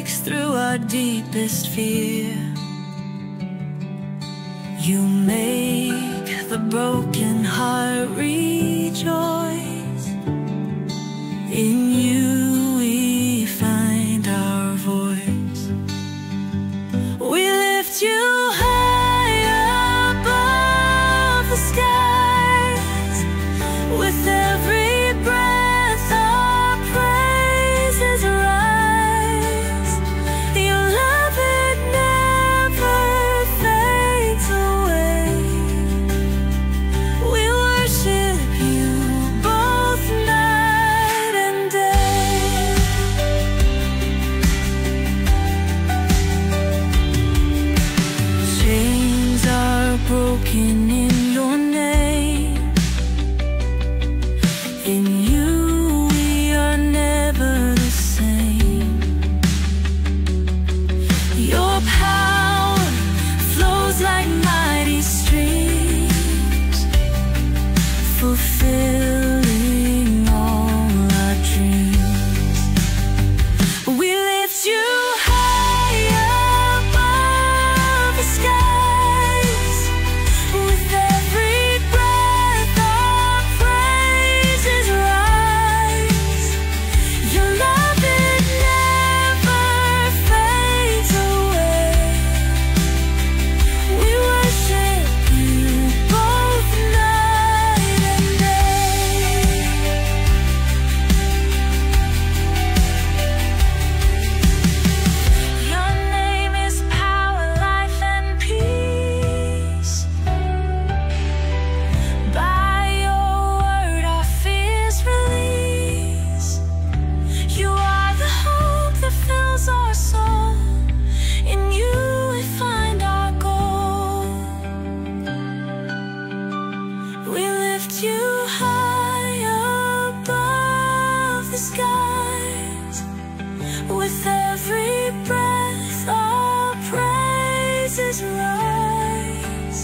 breaks through our deepest fear. You make the broken heart rejoice. In you we find our voice. We lift you high above the skies. With every breath our praises rise. Your love, it never fades away. We worship you both night and day. Chains are broken in your name. In you we are never the same. Your power flows like mighty streams, fulfilling all our dreams. We lift you high above the skies. With every breath our praises rise. Your love, it never fades away. We worship you both night and day. Your name is power, life, and peace. By your word our fears release. You are the hope that fills our soul. In you we find our goal. We lift you high above the skies. With every breath our praises rise.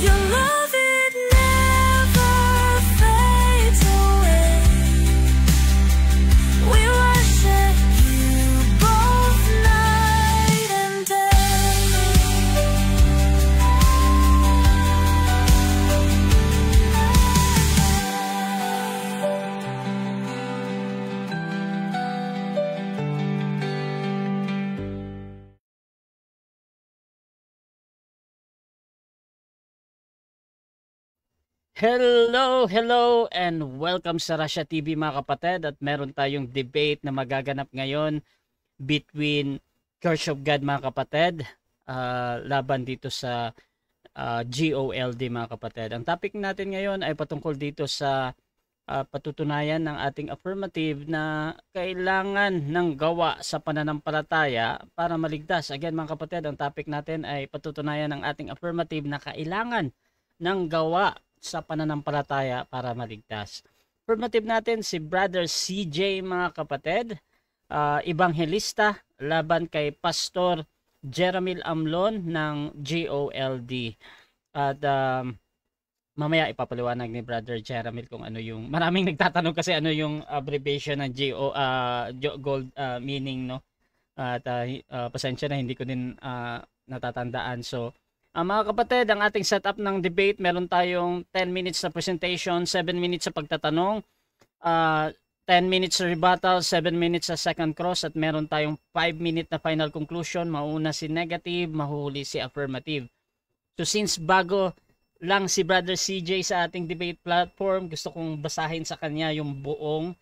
Your love, it never fades away. We worship you both night and day. Hello, and welcome sa Russia TV mga kapatid. At meron tayong debate na magaganap ngayon between Church of God mga kapatid, laban dito sa GOLD mga kapatid. Ang topic natin ngayon ay patungkol dito sa patutunayan ng ating affirmative na kailangan ng gawa sa pananampalataya para maligtas. Again mga kapatid, ang topic natin ay patutunayan ng ating affirmative na kailangan ng gawa sa pananampalataya para maligtas. Affirmative natin si Brother CJ mga kapatid, ebanghelista, laban kay Pastor Jeremil Amlon ng GOLD. At mamaya ipapaliwanag ni Brother Jeremil kung ano yung, maraming nagtatanong kasi ano yung abbreviation ng gold meaning, no? At pasensya na, hindi ko din natatandaan. So mga kapatid, ang ating setup ng debate, meron tayong 10 minutes na presentation, 7 minutes sa pagtatanong, 10 minutes sa rebuttal, 7 minutes sa second cross, at meron tayong 5-minute na final conclusion. Mauna si negative, mahuhuli si affirmative. So since bago lang si Brother CJ sa ating debate platform, gusto kong basahin sa kanya yung buong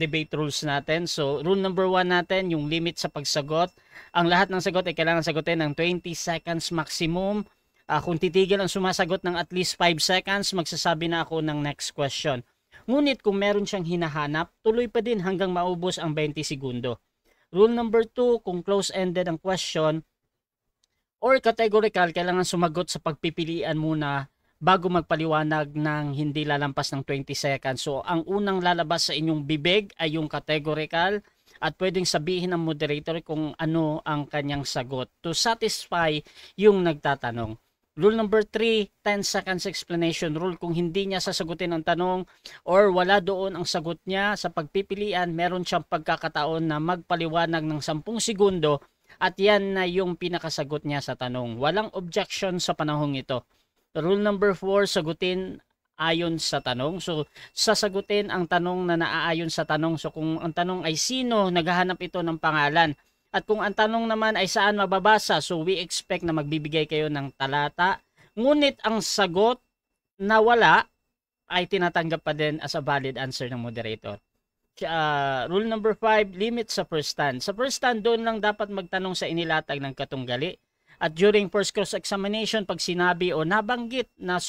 debate rules natin. So rule number 1 natin, yung limit sa pagsagot. Ang lahat ng sagot ay kailangan sagutin ng 20 seconds maximum. Kung titigil ang sumasagot ng at least 5 seconds, magsasabi na ako ng next question. Ngunit kung meron siyang hinahanap, tuloy pa din hanggang maubos ang 20 segundo. Rule number 2, kung close-ended ang question or categorical, kailangan sumagot sa pagpipilian muna bago magpaliwanag ng hindi lalampas ng 20 seconds. So ang unang lalabas sa inyong bibig ay yung categorical, at pwedeng sabihin ng moderator kung ano ang kanyang sagot to satisfy yung nagtatanong. Rule number 3, 10 seconds explanation rule. Kung hindi niya sasagutin ang tanong or wala doon ang sagot niya sa pagpipilian, meron siyang pagkakataon na magpaliwanag ng 10 segundo at yan na yung pinakasagot niya sa tanong. Walang objection sa panahong ito. Rule number 4, sagutin ayon sa tanong. So, sasagutin ang tanong na naaayon sa tanong. So, kung ang tanong ay sino, naghahanap ito ng pangalan. At kung ang tanong naman ay saan mababasa, so we expect na magbibigay kayo ng talata. Ngunit ang sagot na wala ay tinatanggap pa din as a valid answer ng moderator. Rule number 5, limit sa first stand. Sa first stand, doon lang dapat magtanong sa inilatag ng katunggali. At during first cross-examination, pag sinabi o nabanggit na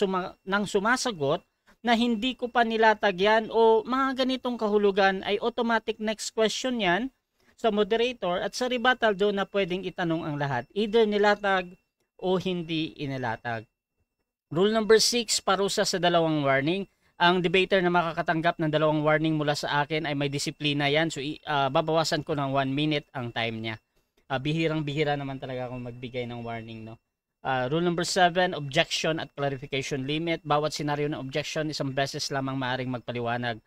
sumasagot na hindi ko pa nilatag yan o mga ganitong kahulugan, ay automatic next question yan sa moderator, at sa rebuttal doon na pwedeng itanong ang lahat. Either nilatag o hindi inilatag. Rule number 6, parusa sa 2 warning. Ang debater na makakatanggap ng 2 warning mula sa akin ay may disiplina yan. So, babawasan ko ng 1 minute ang time niya. Bihirang-bihira naman talaga akong magbigay ng warning, no? Rule number 7, objection at clarification limit. Bawat senaryo ng objection, isang beses lamang maaaring magpaliwanag.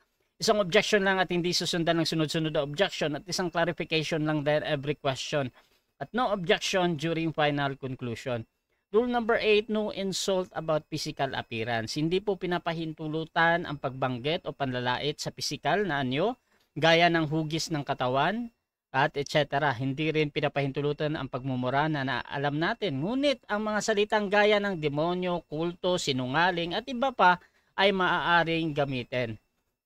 Isang objection lang at hindi susundan ng sunod-sunod na objection, at isang clarification lang din every question. At no objection during final conclusion. Rule number 8, no insult about physical appearance. Hindi po pinapahintulutan ang pagbanggit o panlalait sa physical na anyo, gaya ng hugis ng katawan, at etc. Hindi rin pinapahintulutan ang pagmumura na alam natin. Ngunit ang mga salitang gaya ng demonyo, kulto, sinungaling at iba pa ay maaaring gamitin.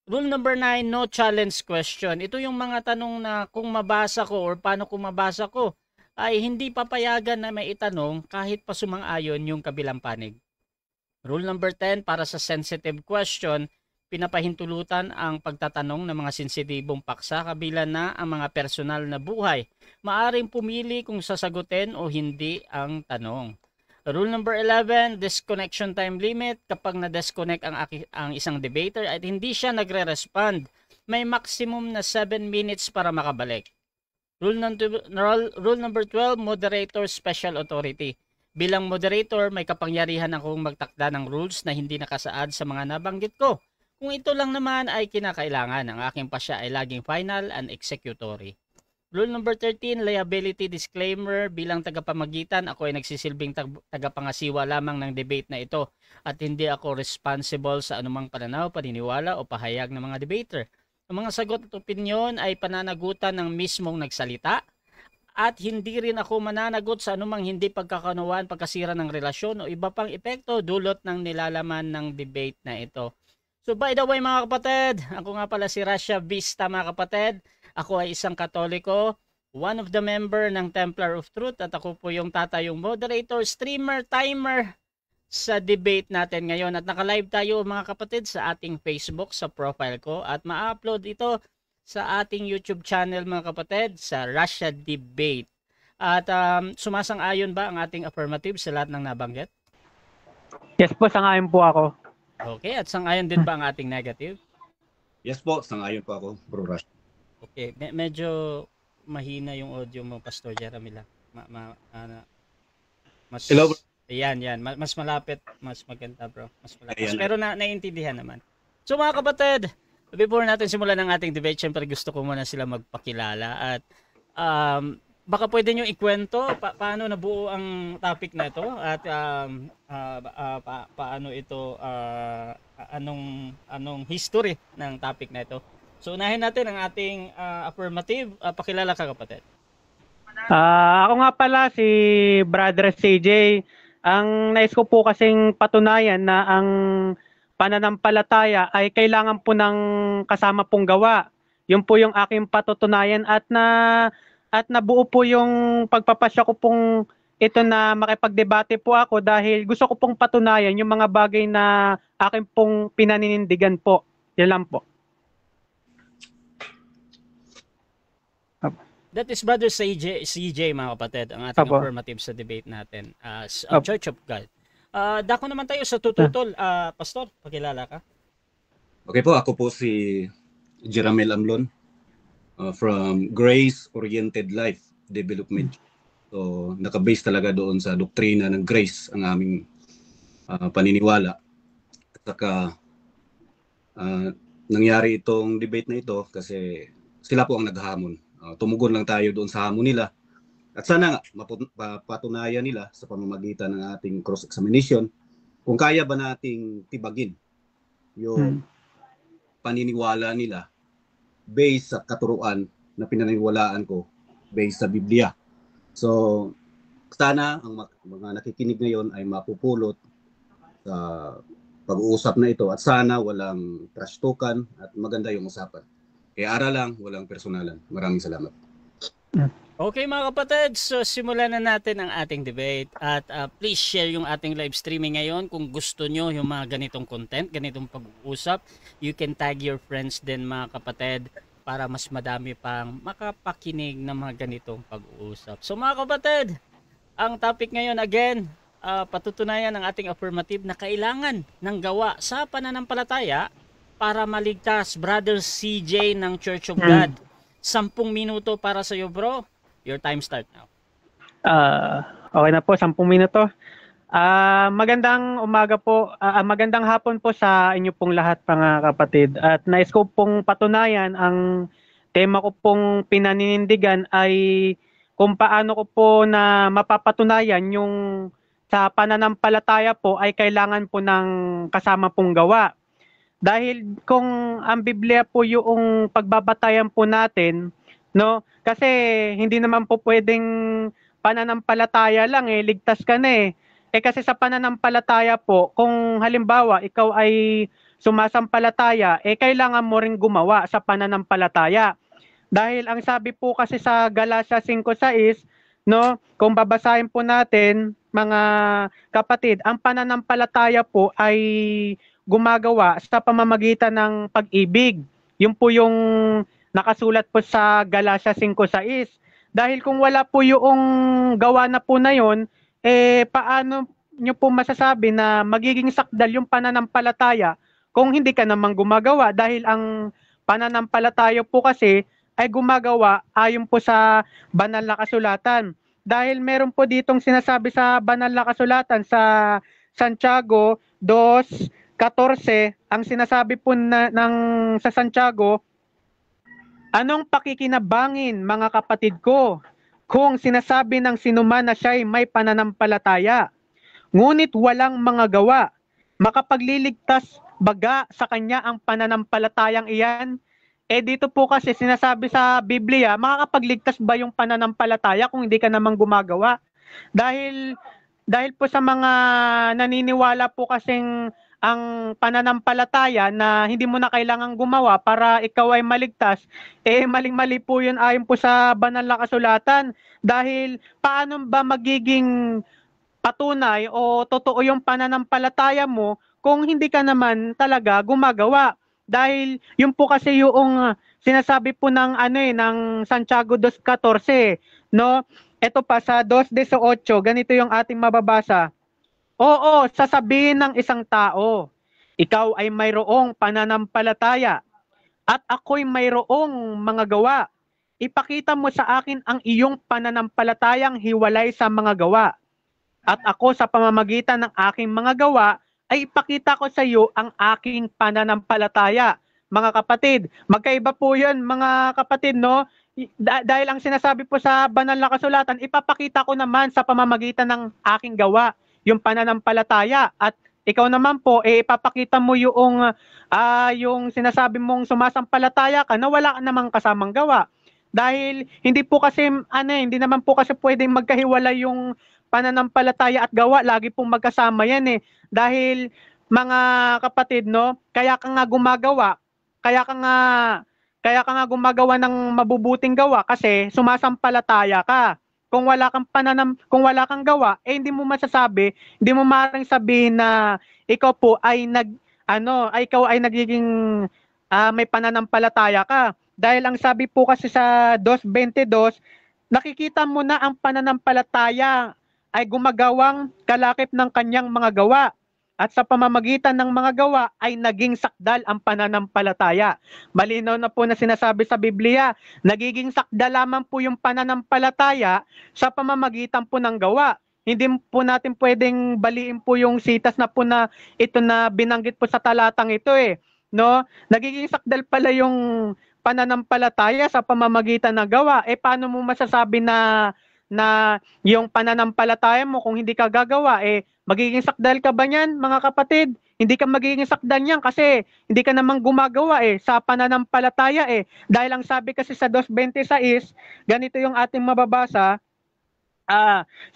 Rule number 9, no challenge question. Ito yung mga tanong na kung mabasa ko or paano kung mabasa ko ay hindi papayagan na may itanong kahit pa sumang-ayon yung kabilang panig. Rule number 10, para sa sensitive question, pinapahintulutan ang pagtatanong ng mga sensitibong paksa kabilang na ang mga personal na buhay. Maaring pumili kung sasagutin o hindi ang tanong. Rule number 11, disconnection time limit. Kapag na-disconnect ang isang debater at hindi siya nagre-respond, may maximum na 7 minutes para makabalik. Rule number 12, moderator special authority. Bilang moderator, may kapangyarihan akong magtakda ng rules na hindi nakasaad sa mga nabanggit ko. Kung ito lang naman ay kinakailangan, ang aking pasya ay laging final and executory. Rule number 13, liability disclaimer. Bilang tagapamagitan, ako ay nagsisilbing tagapangasiwa lamang ng debate na ito at hindi ako responsible sa anumang pananaw, paniniwala o pahayag ng mga debater. Ang mga sagot at opinyon ay pananagutan ng mismong nagsalita at hindi rin ako mananagot sa anumang hindi pagkakaunawaan, pagkasira ng relasyon o iba pang epekto dulot ng nilalaman ng debate na ito. So by the way mga kapatid, ako nga pala si Rasha Vista mga kapatid. Ako ay isang Katoliko, one of the member ng Templar of Truth at ako po yung tatayong moderator, streamer, timer sa debate natin ngayon. At naka-live tayo mga kapatid sa ating Facebook, sa profile ko at ma-upload ito sa ating YouTube channel mga kapatid sa Russia Debate. At sumasang-ayon ba ang ating affirmative sa lahat ng nabanggit? Yes po, sang-ayon po ako. Okay, at sang-ayon din ba ang ating negative? Yes po, sang-ayon po ako, Bro Rush. Okay, medyo mahina yung audio mo, Pastor Jeremy lang. Mas, hello, bro. Yan. Mas malapit, mas maganda, bro. Mas malapit. Ayan. Pero naiintindihan naman. So mga kapatid, before natin simulan ang ating debate, syempre gusto ko muna sila magpakilala. At baka pwede nyo ikwento paano nabuo ang topic na ito at paano ito, anong history ng topic na ito. So unahin natin ang ating affirmative. Pakilala ka kapatid. Ako nga pala si Brother CJ. Ang nais ko po kasing patunayan na ang pananampalataya ay kailangan po ng kasama pong gawa. Yun po yung aking patutunayan at nabuo po yung pagpapasya ko pong ito na makipagdebate po ako dahil gusto ko pong patunayan yung mga bagay na aking pong pinaninindigan po. Yan lang po. That is Brother CJ mga kapatid, ang ating affirmative sa debate natin as Church of God. Dako naman tayo sa tututol. Pastor, pakilala ka. Okay po, ako po si Jeramel Amlon from Grace Oriented Life Development. So, nakabase talaga doon sa doktrina ng grace ang aming paniniwala. At saka nangyari itong debate na ito kasi sila po ang naghamon. Tumugon lang tayo doon sa hamon nila. At sana nga mapatunayan nila sa pamamagitan ng ating cross-examination kung kaya ba nating tibagin yung paniniwala nila based sa katuruan na pinaniniwalaan ko based sa Biblia. So, sana ang mga nakikinig ngayon ay mapupulot sa pag-uusap na ito at sana walang trash talkan at maganda yung usapan. Kaya aral lang, walang personalan. Maraming salamat. Okay mga kapatid, so simulan na natin ang ating debate at please share yung ating live streaming ngayon kung gusto nyo yung mga ganitong content, ganitong pag-uusap. You can tag your friends din mga kapatid para mas madami pang makapakinig ng mga ganitong pag-uusap. So mga kapatid, ang topic ngayon again, patutunayan ng ating affirmative na kailangan ng gawa sa pananampalataya para maligtas. Brother CJ ng Church of God. 10 minuto para sa iyo bro. Your time start now. Okay na po, 10 minuto. Magandang umaga po, magandang hapon po sa inyo pong lahat mga kapatid. At nais ko pong patunayan, ang tema ko pong pinaninindigan ay kung paano ko po na mapapatunayan yung sa pananampalataya po ay kailangan po ng kasama pong gawa. Dahil kung ang Biblia po yung pagbabatayan po natin, no? Kasi hindi naman po pwedeng pananampalataya lang ligtas ka na kasi sa pananampalataya po, kung halimbawa ikaw ay sumasampalataya, kailangan mo ring gumawa sa pananampalataya. Dahil ang sabi po kasi sa Galatia 5:6, no, kung babasahin po natin mga kapatid, ang pananampalataya po ay gumagawa sa pamamagitan ng pag-ibig. Yun po yung nakasulat po sa Galatia 5:6. Dahil kung wala po yung gawa na po na yun, paano nyo po masasabi na magiging sakdal yung pananampalataya kung hindi ka naman gumagawa? Dahil ang pananampalataya po kasi ay gumagawa ayon po sa banal na kasulatan. Dahil meron po ditong sinasabi sa banal na kasulatan sa Santiago 2:14, ang sinasabi po sa Santiago, anong pakikinabangin mga kapatid ko kung sinasabi ng sinuman na siya'y may pananampalataya, ngunit walang mga gawa, makapagliligtas baga sa kanya ang pananampalatayang iyan? Dito po kasi sinasabi sa Biblia, makakapagligtas ba yung pananampalataya kung hindi ka namang gumagawa? Dahil po sa mga naniniwala po kasing ang pananampalataya na hindi mo na kailangang gumawa para ikaw ay maligtas, maling-mali po yun ayon po sa banal na kasulatan. Dahil paano ba magiging patunay o totoo yung pananampalataya mo kung hindi ka naman talaga gumagawa? Dahil yun po kasi yung sinasabi po ng ng Santiago 2:14, no? Ito pa sa 2:18, ganito yung ating mababasa. Oo, sasabihin ng isang tao, ikaw ay mayroong pananampalataya at ako'y mayroong mga gawa. Ipakita mo sa akin ang iyong pananampalatayang hiwalay sa mga gawa. At ako sa pamamagitan ng aking mga gawa ay ipakita ko sa iyo ang aking pananampalataya. Mga kapatid, magkaiba po yun mga kapatid, no? Dahil ang sinasabi po sa banal na kasulatan, ipapakita ko naman sa pamamagitan ng aking gawa yung pananampalataya, at ikaw naman po ipapakita mo yung sinasabi mong sumasampalataya ka na wala namang kasamang gawa. Dahil hindi naman po kasi pwedeng magkahiwalay yung pananampalataya at gawa, lagi pong magkasama yan Dahil mga kapatid, no, kaya ka nga gumagawa ng mabubuting gawa kasi sumasampalataya ka. Kung wala kang gawa, hindi mo maaaring sabihin na ikaw po ay nagiging may pananampalataya ka. Dahil ang sabi po kasi sa 2:22, nakikita mo na ang pananampalataya ay gumagawang kalakip ng kanyang mga gawa. At sa pamamagitan ng mga gawa ay naging sakdal ang pananampalataya. Malinaw na po na sinasabi sa Biblia, nagiging sakdal lamang po yung pananampalataya sa pamamagitan po ng gawa. hindi po natin pwedeng baliin po yung sitas na po na ito na binanggit po sa talatang ito eh. No? Nagiging sakdal pala yung pananampalataya sa pamamagitan ng gawa. Eh paano mo masasabi na yung pananampalataya mo kung hindi ka gagawa, eh magiging sakdal ka ba niyan, mga kapatid? Hindi ka magiging sakdal niyan kasi hindi ka namang gumagawa eh sa pananampalataya eh. Dahil ang sabi kasi sa 2:26, ganito yung ating mababasa,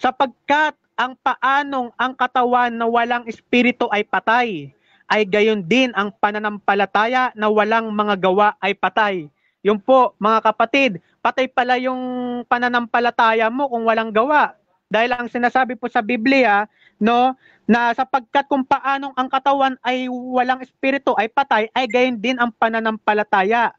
sapagkat ang paanong ang katawan na walang espiritu ay patay, ay gayon din ang pananampalataya na walang mga gawa ay patay. Yun po, mga kapatid, patay pala yung pananampalataya mo kung walang gawa. Dahil ang sinasabi po sa Biblia, no, na sapagkat kung paanong ang katawan ay walang espiritu ay patay, ay gayon din ang pananampalataya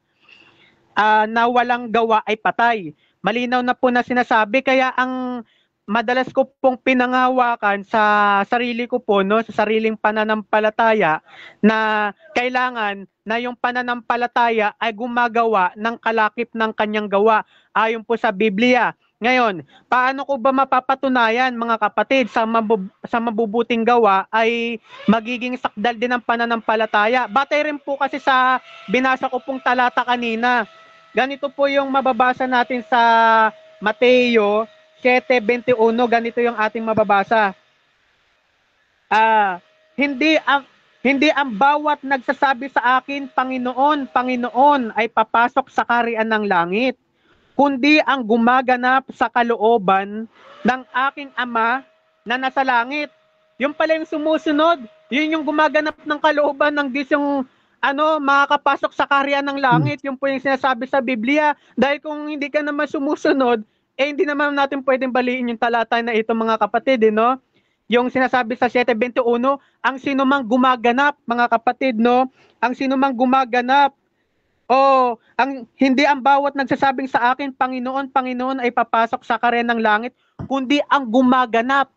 na walang gawa ay patay. Malinaw na po na sinasabi, kaya ang madalas ko pong pinangahawakan sa sarili ko po, no, sa sariling pananampalataya, na kailangan na yung pananampalataya ay gumagawa ng kalakip ng kanyang gawa ayon po sa Biblia. Ngayon, paano ko ba mapapatunayan, mga kapatid, sa mabubuting gawa ay magiging sakdal din ang pananampalataya? Batay rin po kasi sa binasa ko pong talata kanina. Ganito po yung mababasa natin sa Mateo 7:21, ganito yung ating mababasa. Hindi ang bawat nagsasabi sa akin, Panginoon, Panginoon, ay papasok sa kaharian ng langit, kundi ang gumaganap sa kalooban ng aking Ama na nasa langit. Yung pala yung sumusunod, yun yung gumaganap ng kalooban ng Diyos, yung makakapasok sa kaharian ng langit. Yung po yung sinasabi sa Biblia. Dahil kung hindi ka naman sumusunod, hindi naman natin pwedeng baliin yung talata na ito, mga kapatid, no? Yung sinasabi sa 7:21, ang sinumang gumaganap, mga kapatid, no? Ang sinumang gumaganap, hindi ang bawat nagsasabing sa akin, Panginoon, Panginoon, ay papasok sa kaharian ng langit, kundi ang gumaganap,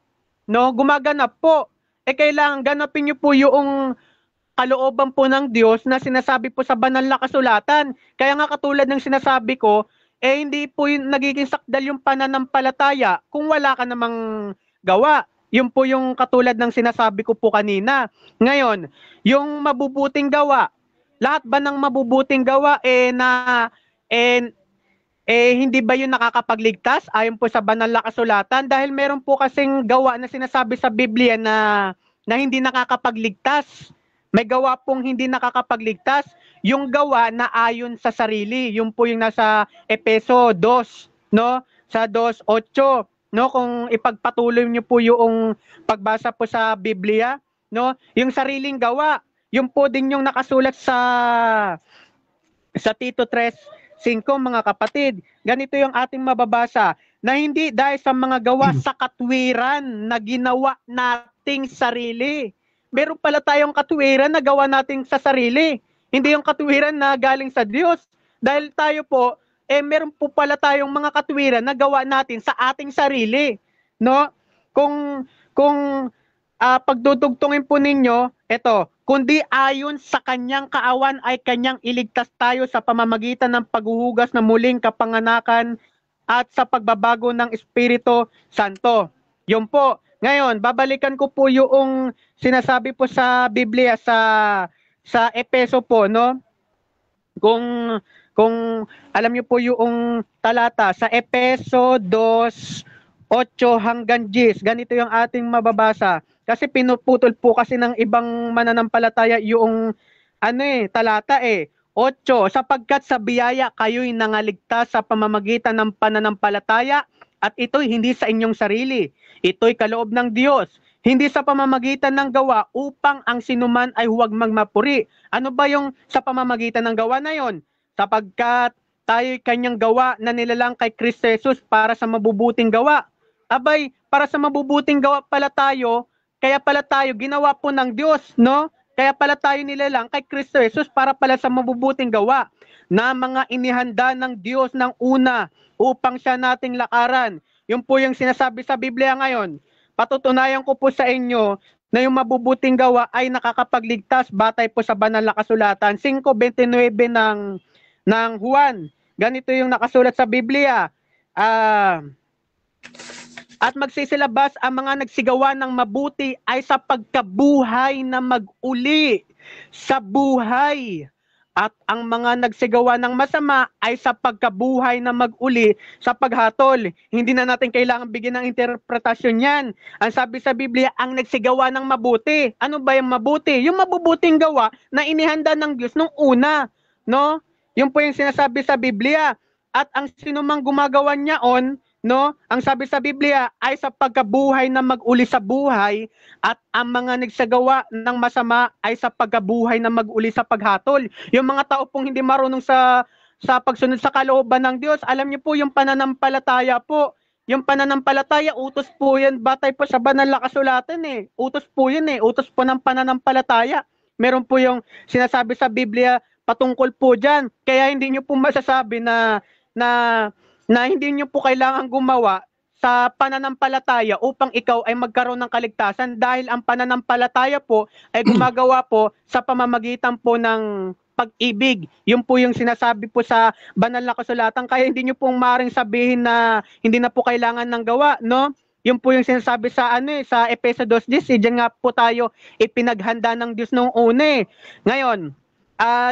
no? Gumaganap po. Kailangan ganapin niyo po yung kalooban po ng Diyos na sinasabi po sa banal na kasulatan. Kaya nga katulad ng sinasabi ko, hindi po yung nagiging sakdal yung pananampalataya kung wala ka namang gawa. Yun po yung katulad ng sinasabi ko po kanina. Ngayon, yung mabubuting gawa, lahat ba ng mabubuting gawa hindi ba yun nakakapagligtas ayon po sa banal na kasulatan? Dahil meron po kasing gawa na sinasabi sa Biblia na hindi nakakapagligtas. May gawa pong hindi nakakapagligtas, yung gawa na ayon sa sarili. Yung po yung nasa Efeso 2, no? Sa 2:8, no? Kung ipagpatuloy niyo po yung pagbasa po sa Biblia, no? Yung sariling gawa, yung po din yung nakasulat sa Tito 3:5, mga kapatid. Ganito yung ating mababasa, na hindi dahil sa mga gawa sa katwiran na ginawa nating sarili. Meron pala tayong katwiran na gawa natin sa sarili. Hindi yung katwiran na galing sa Diyos. Dahil tayo po, meron po pala tayong mga katwiran na gawa natin sa ating sarili. No? Kung pagdudugtungin po ninyo, kundi ayon sa kanyang kaawan ay kanyang iligtas tayo sa pamamagitan ng paghuhugas ng muling kapanganakan at sa pagbabago ng Espiritu Santo. Yun po. Ngayon, babalikan ko po yung sinasabi po sa Biblia sa Efeso po, no? Kung alam niyo po yung talata sa Efeso 2:8-10, ganito yung ating mababasa. Kasi pinuputol po kasi ng ibang mananampalataya yung talata 8, sapagkat sa biyaya kayo'y nangaligtas sa pamamagitan ng pananampalataya, at ito'y hindi sa inyong sarili. Ito'y kaloob ng Diyos, hindi sa pamamagitan ng gawa, upang ang sinuman ay huwag magmapuri. Ano ba yung sa pamamagitan ng gawa na yon? Sapagkat tayo'y kanyang gawa na nilalang kay Kristo Jesus para sa mabubuting gawa. Abay, para sa mabubuting gawa pala tayo, kaya pala tayo ginawa po ng Diyos, no? Kaya pala tayo nilalang kay Kristo Jesus para pala sa mabubuting gawa na mga inihanda ng Diyos ng una upang siya nating lakaran. Yun po yung sinasabi sa Biblia ngayon. Patutunayan ko po sa inyo na yung mabubuting gawa ay nakakapagligtas batay po sa banal na kasulatan. 5:29 ng Juan. Ganito yung nakasulat sa Biblia. At magsisilabas ang mga nagsigawa ng mabuti ay sa pagkabuhay na mag-uli sa buhay. At ang mga nagsigawa ng masama ay sa pagkabuhay na mag-uli sa paghatol. Hindi na natin kailangan bigyan ng interpretasyon yan. Ang sabi sa Biblia, ang nagsigawa ng mabuti. Ano ba yung mabuti? Yung mabubuting gawa na inihanda ng Diyos nung una. No? Yun po yung sinasabi sa Biblia. At ang sinumang gumagawa niyaon, no? Ang sabi sa Biblia ay sa pagkabuhay na mag-uli sa buhay, at ang mga nagsagawa ng masama ay sa pagkabuhay na mag-uli sa paghatol. Yung mga tao pong hindi marunong sa pagsunod sa kalooban ng Diyos, alam niyo po yung pananampalataya po. Yung pananampalataya, utos po yan, batay po sa banal na kasulatan eh. Utos po yun eh, utos po ng pananampalataya. Meron po yung sinasabi sa Biblia patungkol po dyan. Kaya hindi niyo po masasabi na hindi niyo po kailangan gumawa sa pananampalataya upang ikaw ay magkaroon ng kaligtasan, dahil ang pananampalataya po ay gumagawa po sa pamamagitan po ng pag-ibig. Yun po yung sinasabi po sa banal na kasulatan. Kaya hindi niyo pong maaaring sabihin na hindi na po kailangan ng gawa, no? Yun po yung sinasabi sa sa Efeso 2:10, diyan nga po tayo ipinaghanda ng Diyos noong una. Ngayon,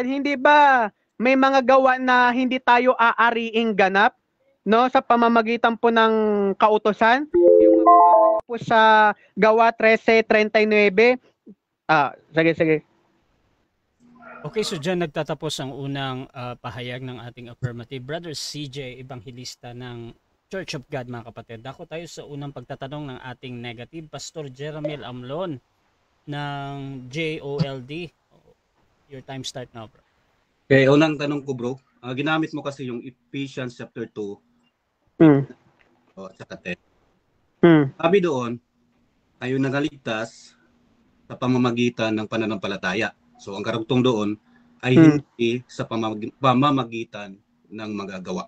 hindi ba may mga gawa na hindi tayo aariing ganap, no, sa pamamagitan po ng kautusan? Yung mababasa po sa Gawa 13:39. Sige. Okay, so dyan nagtatapos ang unang pahayag ng ating affirmative. Brother CJ, Evangelista ng Church of God, mga kapatid. Dako tayo sa unang pagtatanong ng ating negative. Pastor Jeramil Amlon ng JOLD. Your time start now, bro. Okay, unang tanong ko, bro. Ginamit mo kasi yung Ephesians chapter 2. Sa 10. Sabi doon, tayo nagaligtas sa pamamagitan ng pananampalataya. So ang karugtong doon ay hindi sa pamamagitan ng magagawa.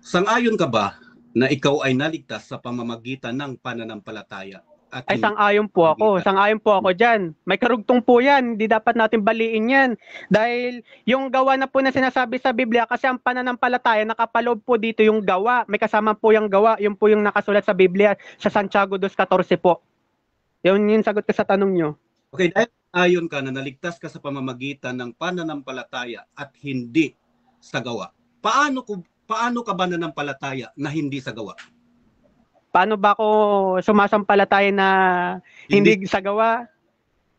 Sang-ayon ka ba na ikaw ay naligtas sa pamamagitan ng pananampalataya? Ay, sang-ayon po ako. Sang-ayon po ako dyan. May karugtong po yan. Hindi dapat natin baliin yan. Dahil yung gawa na po na sinasabi sa Biblia, kasi ang pananampalataya, nakapaloob po dito yung gawa. May kasama po yung gawa. Yun po yung nakasulat sa Biblia sa Santiago 2:14 po. Yun yung sagot ko sa tanong nyo. Okay, dahil ayon ka na naligtas ka sa pamamagitan ng pananampalataya at hindi sa gawa. Paano ka ba nananampalataya na hindi sa gawa? Paano ba ako sumasampalataya na hindi sa gawa?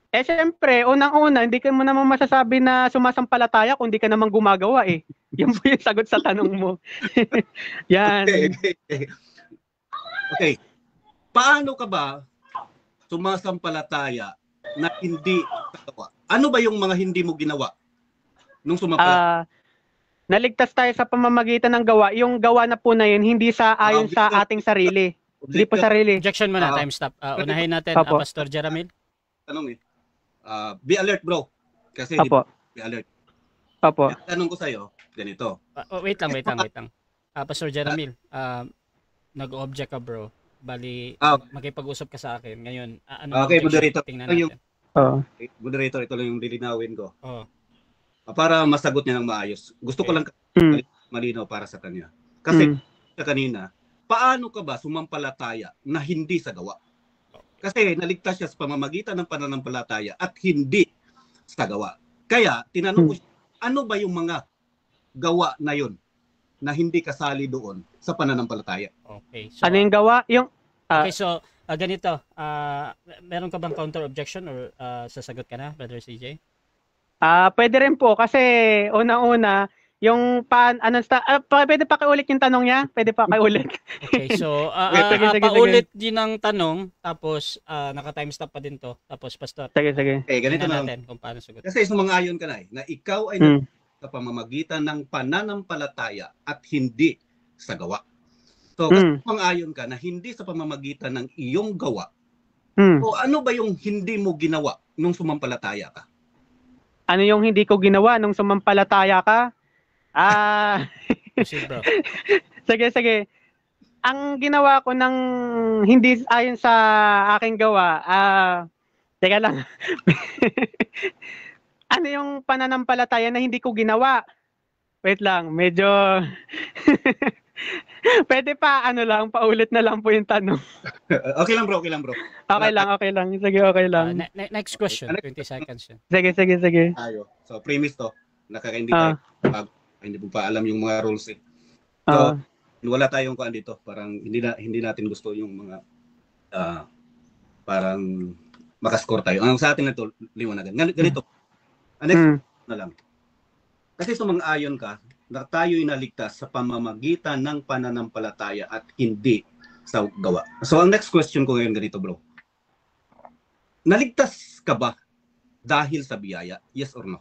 Siyempre, unang-una, hindi ka mo naman masasabi na sumasampalataya kung hindi ka naman gumagawa eh. Yan po yung sagot sa tanong mo. Yan. Okay. Paano ka ba sumasampalataya na hindi sa gawa? Ano ba yung mga hindi mo ginawa nung sumampalataya? Naligtas tayo sa pamamagitan ng gawa. Yung gawa na po na yun, hindi sa ayon sa ating sarili. Hindi po sarili. Objection muna, time stop. Unahin natin, Pastor Jeramil. Tanong be alert, bro. Kasi be alert. Opo. Tanong ko sa'yo, ganito. Wait lang. Pastor Jeramil, nag-object ka, bro. Bali, makipag-usap ka sa akin. Ngayon, okay, moderator. Tingnan natin. Moderator, ito lang yung lilinawin ko. Para masagot niya ng maayos. Gusto ko lang malinaw para sa kanya. Kasi sa kanina, paano ka ba sumampalataya na hindi sa gawa? Kasi naligtas siya sa pamamagitan ng pananampalataya at hindi sa gawa. Kaya, tinanong ko siya, ano ba yung mga gawa na yun na hindi kasali doon sa pananampalataya? Okay. So, ano yung gawa? Okay, so, ganito. Meron ka bang counter-objection or sasagot ka na, Brother CJ? Pwede rin po kasi una-una yung pwede pakiulit yung tanong niya? Pwede pakiulit. Okay, so paulit din ang tanong tapos naka-time stop pa din to. Tapos Pastor. Sige. Ganito na natin kung paano sagot. Kasi sumang-ayon ka na ikaw ay sa pamamagitan ng pananampalataya at hindi sa gawa. So, kasi sumang-ayon ka na hindi sa pamamagitan ng iyong gawa. So, ano ba yung hindi mo ginawa nung sumampalataya ka? Ano yung hindi ko ginawa nung sumampalataya ka? Sige. Ang ginawa ko ng hindi ayon sa aking gawa, teka lang. Ano yung pananampalataya na hindi ko ginawa? Wait lang, medyo Pwede pa, ano lang, paulit na lang po yung tanong. Okay lang bro, okay lang bro. Okay lang, okay lang. Sige, okay lang. Next question, 20 seconds yun. Sige, sige, sige. Tayo. So premise to, nakakaindi Ah. tayo. Hindi po pa alam yung mga rules eh. Ah. So, wala tayong kuan dito, parang hindi natin gusto yung mga parang makascore tayo. Ang sa atin na to, liwanagan. Ganito. Next na lang. Kasi sumang-ayon ka na tayo'y naligtas sa pamamagitan ng pananampalataya at hindi sa gawa. So ang next question ko ngayon ganito bro. Naligtas ka ba dahil sa biyaya? Yes or no?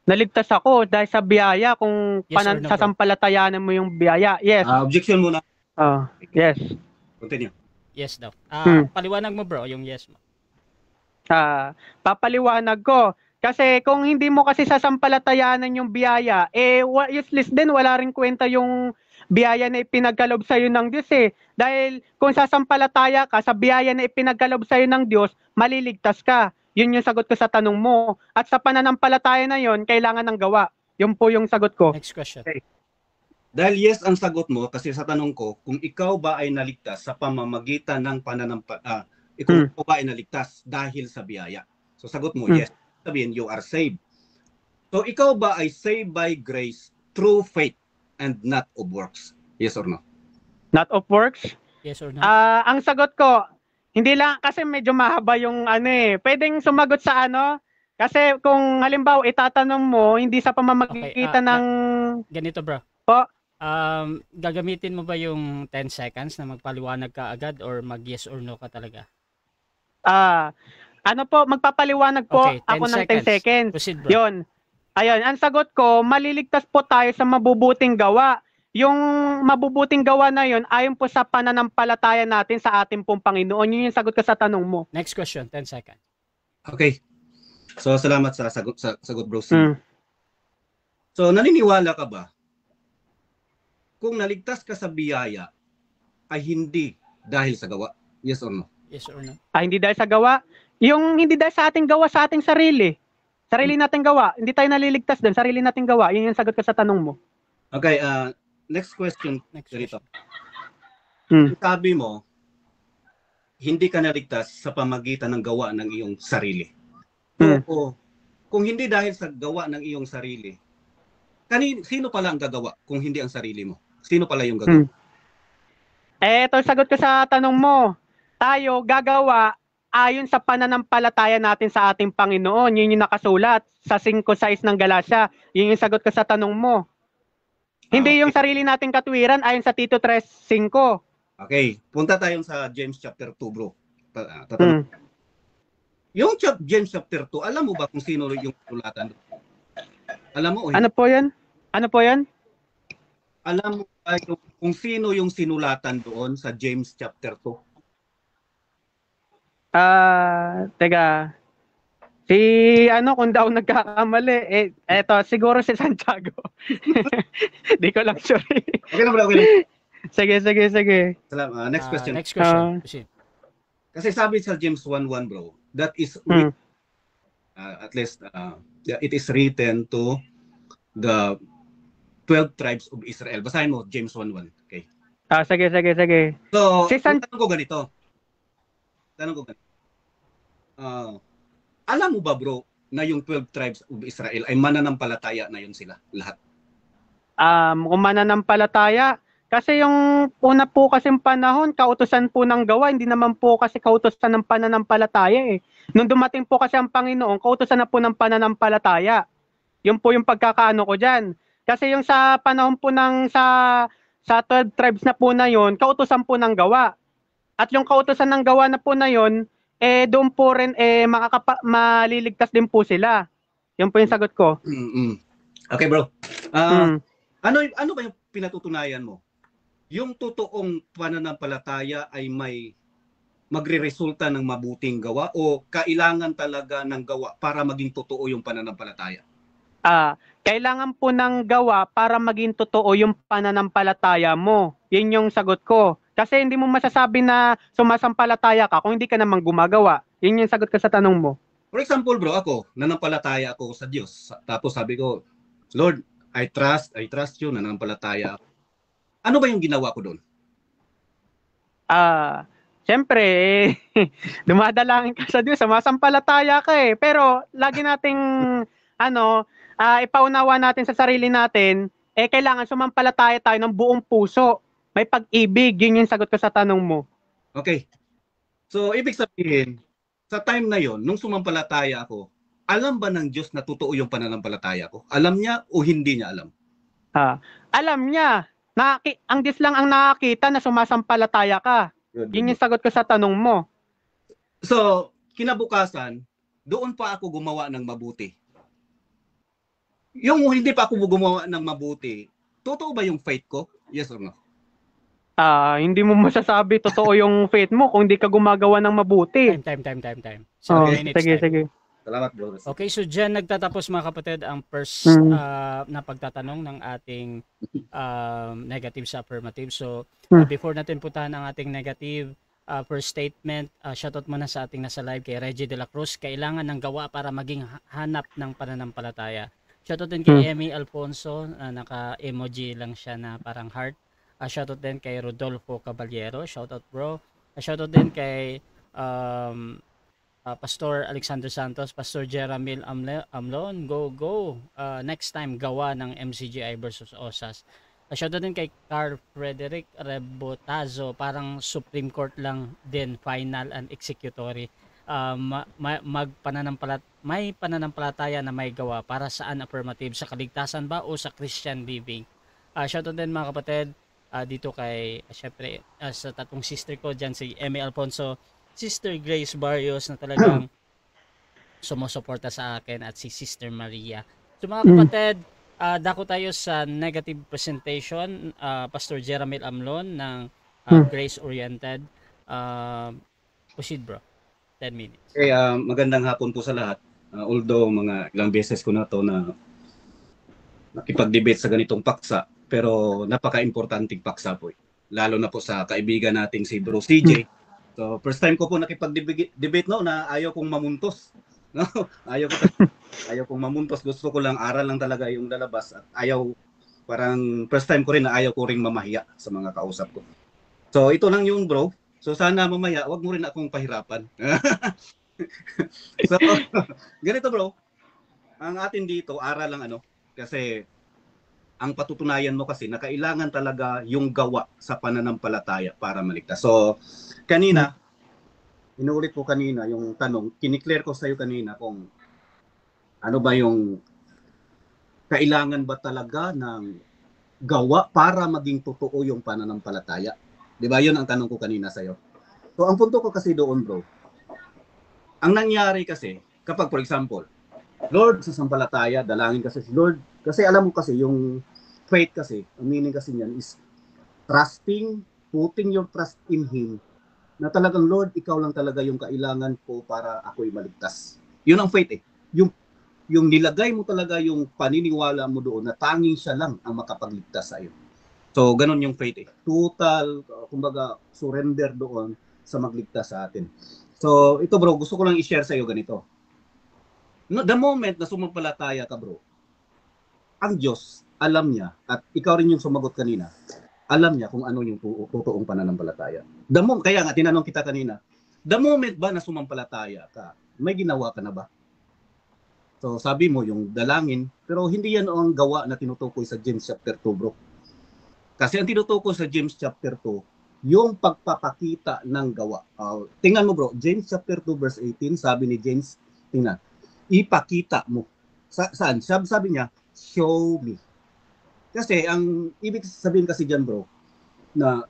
Naligtas ako dahil sa biyaya kung Yes or no, bro? sasampalatayanan mo yung biyaya. Yes. Objection muna. Yes. Continue. Yes daw. Paliwanag mo bro, yung yes mo. Papaliwanag ko. Kasi kung hindi mo kasi sasampalatayanan yung biyaya, useless din, wala rin kwenta yung biyaya na ipinagkaloob sa'yo ng Diyos eh. Dahil kung sasampalataya ka sa biyaya na ipinagkaloob sa'yo ng Diyos, maliligtas ka. Yun yung sagot ko sa tanong mo. At sa pananampalataya na yun, kailangan ng gawa. Yun po yung sagot ko. Next question. Okay. Dahil yes ang sagot mo kasi sa tanong ko, kung ikaw ba ay naligtas sa pamamagitan ng ikaw ba ay naligtas dahil sa biyaya? So sagot mo, yes. Sabihin, you are saved. So ikaw ba ay saved by grace through faith and not of works? Yes or no? Not of works? Yes or no? Ang sagot ko, hindi lang, kasi medyo mahaba yung pwedeng sumagot sa kasi kung halimbawa itatanong mo, hindi sa pamamagitan ng... Ganito bro. Po? Gagamitin mo ba yung 10 seconds na magpaliwanag ka agad or mag yes or no ka talaga? Magpapaliwanag po Okay, 10 ako ng 10 seconds. Proceed, bro. Yun. Ayun, ang sagot ko, maliligtas po tayo sa mabubuting gawa. Yung mabubuting gawa na yun, ayon po sa pananampalataya natin sa ating pong Panginoon. Yun yung sagot ko sa tanong mo. Next question, 10 seconds. Okay. So salamat sa sagot bro. So naniniwala ka ba kung naligtas ka sa biyaya ay hindi dahil sa gawa? Yes or no? Yes or no? Hindi dahil sa gawa. Yung hindi dahil sa ating gawa, sa ating sarili. Sarili nating gawa. Hindi tayo naliligtas doon. Sarili nating gawa. Yun yung sagot ko sa tanong mo. Okay, next question. Dito. Sabi mo, hindi ka naligtas sa pamagitan ng gawa ng iyong sarili. So, kung hindi dahil sa gawa ng iyong sarili, sino pala ang gagawa kung hindi ang sarili mo? Sino pala yung gagawa? Ito sagot ko sa tanong mo. Tayo gagawa ayon sa pananampalataya natin sa ating Panginoon. Yun yung nakasulat sa 5:6 ng Galacia. Yun yung sagot ko sa tanong mo. Hindi yung sarili nating katwiran ayon sa Tito 3:5. Okay, punta tayo sa James chapter 2, bro. Yung James chapter 2, alam mo ba kung sino yung sinulatan? Alam mo? Ano po yan? Ano po yan? Alam mo ba kung sino yung sinulatan doon sa James chapter 2? Teka. Kung daw nagkakamali, eto, siguro si Santiago. Di ko lang sure. Okay lang, bro, okay lang. Sige. Salamat. Next question. Next question. Kasi sabi sa James 1:1, bro, that is at least it is written to the 12 tribes of Israel. Basahin mo James 1:1. Okay. Sige. So, tanong ko ganito. Alam mo ba, bro, na yung 12 tribes of Israel ay mananampalataya na yun sila lahat? Kung mananampalataya, kasi yung una po kasing panahon, kautusan po ng gawa, hindi naman po kasi kautusan ng pananampalataya eh. Nung dumating po kasi ang Panginoon, kautusan na po ng pananampalataya. Yun po yung pagkakaano ko dyan. Kasi yung sa panahon po sa 12 tribes na po na yun, kautusan po ng gawa. At yung kautusan ng gawa na po na yun, doon po rin maliligtas din po sila. Yun po yung sagot ko. Okay, bro. Ano ba yung pinatutunayan mo? Yung totoong pananampalataya ay may magreresulta ng mabuting gawa o kailangan talaga ng gawa para maging totoo yung pananampalataya? Kailangan po ng gawa para maging totoo yung pananampalataya mo. Yun yung sagot ko. Kasi hindi mo masasabi na sumasampalataya ka kung hindi ka namang gumagawa. Yun yung sagot ko sa tanong mo. For example, bro, ako, nanampalataya ako sa Diyos. Tapos sabi ko, Lord, I trust you, nanampalataya ako. Ano ba yung ginawa ko doon? Siyempre, dumadalangin ka sa Diyos, sumasampalataya ka eh. Pero lagi nating ipaunawa natin sa sarili natin, kailangan sumampalataya tayo ng buong puso. May pag-ibig, yun yung sagot ko sa tanong mo. Okay. So, ibig sabihin, sa time na yon, nung sumampalataya ako, alam ba ng Diyos na totoo yung pananampalataya ko? Alam niya o hindi niya alam? Alam niya. Ang Diyos lang ang nakakita na sumasampalataya ka. Yun yung sagot ko sa tanong mo. So, kinabukasan, doon pa ako gumawa ng mabuti. Yung hindi pa ako gumawa ng mabuti, totoo ba yung faith ko? Yes or no? Hindi mo masasabi totoo yung faith mo kung hindi ka gumagawa ng mabuti. Time. Sige. Salamat, bro. Okay, so dyan nagtatapos mga kapatid ang first na pagtatanong ng ating negative sa affirmative. So, before natin puntahan ang ating negative first statement, shoutout muna sa ating nasa live kay Reggie de la Cruz. Kailangan ng gawa para maging hanap ng pananampalataya. Shoutout din kay Emmy Alfonso, naka-emoji lang siya na parang heart. Shoutout din kay Rodolfo Caballero. Shoutout bro. Shoutout din kay Pastor Alexander Santos, Pastor Jeramil Amlon, go. Next time, gawa ng MCGI versus OSAS. Shoutout din kay Carl Frederick Rebotazo, parang Supreme Court lang din, final and executory. May pananampalataya na may gawa para saan affirmative, sa kaligtasan ba o sa Christian living? Shoutout din mga kapatid dito kay, syempre, sa tatlong sister ko dyan, si Emmy Alfonso, Sister Grace Barrios na talagang sumusuporta sa akin, at si Sister Maria. So mga kapatid, dako tayo sa negative presentation. Pastor Jeramil Amlon ng Grace Oriented. Proceed bro. 10 minutes. Okay, magandang hapon po sa lahat. Although mga ilang beses ko na to na nakipag-debate sa ganitong paksa, pero napaka-importanting paksa po. Lalo na po sa kaibigan nating si Bro CJ. So, first time ko po nakipag-debate na ayaw kong mamuntos. No? Ayaw kong mamuntos. Gusto ko lang, aral lang talaga yung lalabas. At parang first time ko rin na ayaw ko ring mamahiya sa mga kausap ko. So, ito lang yung bro. So, sana mamaya, wag mo rin akong pahirapan. So, ganito bro. Ang atin dito, aral lang kasi ang patutunayan mo kasi na kailangan talaga yung gawa sa pananampalataya para maligtas. So, kanina, inuulit ko kanina yung tanong, kiniklear ko sa iyo kanina kung ano ba yung kailangan ba talaga ng gawa para maging totoo yung pananampalataya. Di ba? Yun ang tanong ko kanina sa iyo. So, ang punto ko kasi doon, bro, ang nangyari kasi, kapag for example, Lord, sa sampalataya, dalangin kasi si Lord. Kasi alam mo kasi, yung faith kasi, ang meaning kasi niyan is trusting, putting your trust in Him, na talagang Lord, ikaw lang talaga yung kailangan ko para ako'y maligtas. Yun ang faith eh. Yung nilagay mo talaga yung paniniwala mo doon na tanging siya lang ang makapagligtas sa iyo. So, ganun yung faith eh. Total, kumbaga, surrender doon sa magligtas sa atin. So, ito bro, gusto ko lang i-share sa iyo ganito. No, the moment na sumampalataya ka bro, ang Diyos, alam niya, at ikaw rin yung sumagot kanina, alam niya kung ano yung totoong pananampalataya. Kaya nga, tinanong kita kanina, the moment ba na sumampalataya ka, may ginawa ka na ba? So, sabi mo yung dalangin, pero hindi yan ang gawa na tinutukoy sa James chapter 2 bro. Kasi ang tinutukoy sa James chapter 2, yung pagpapakita ng gawa. Tingnan mo bro, James chapter 2 verse 18, sabi ni James, tingnan, ipakita mo. Saan? Sabi niya, show me. Kasi ang ibig sabihin kasi dyan bro, na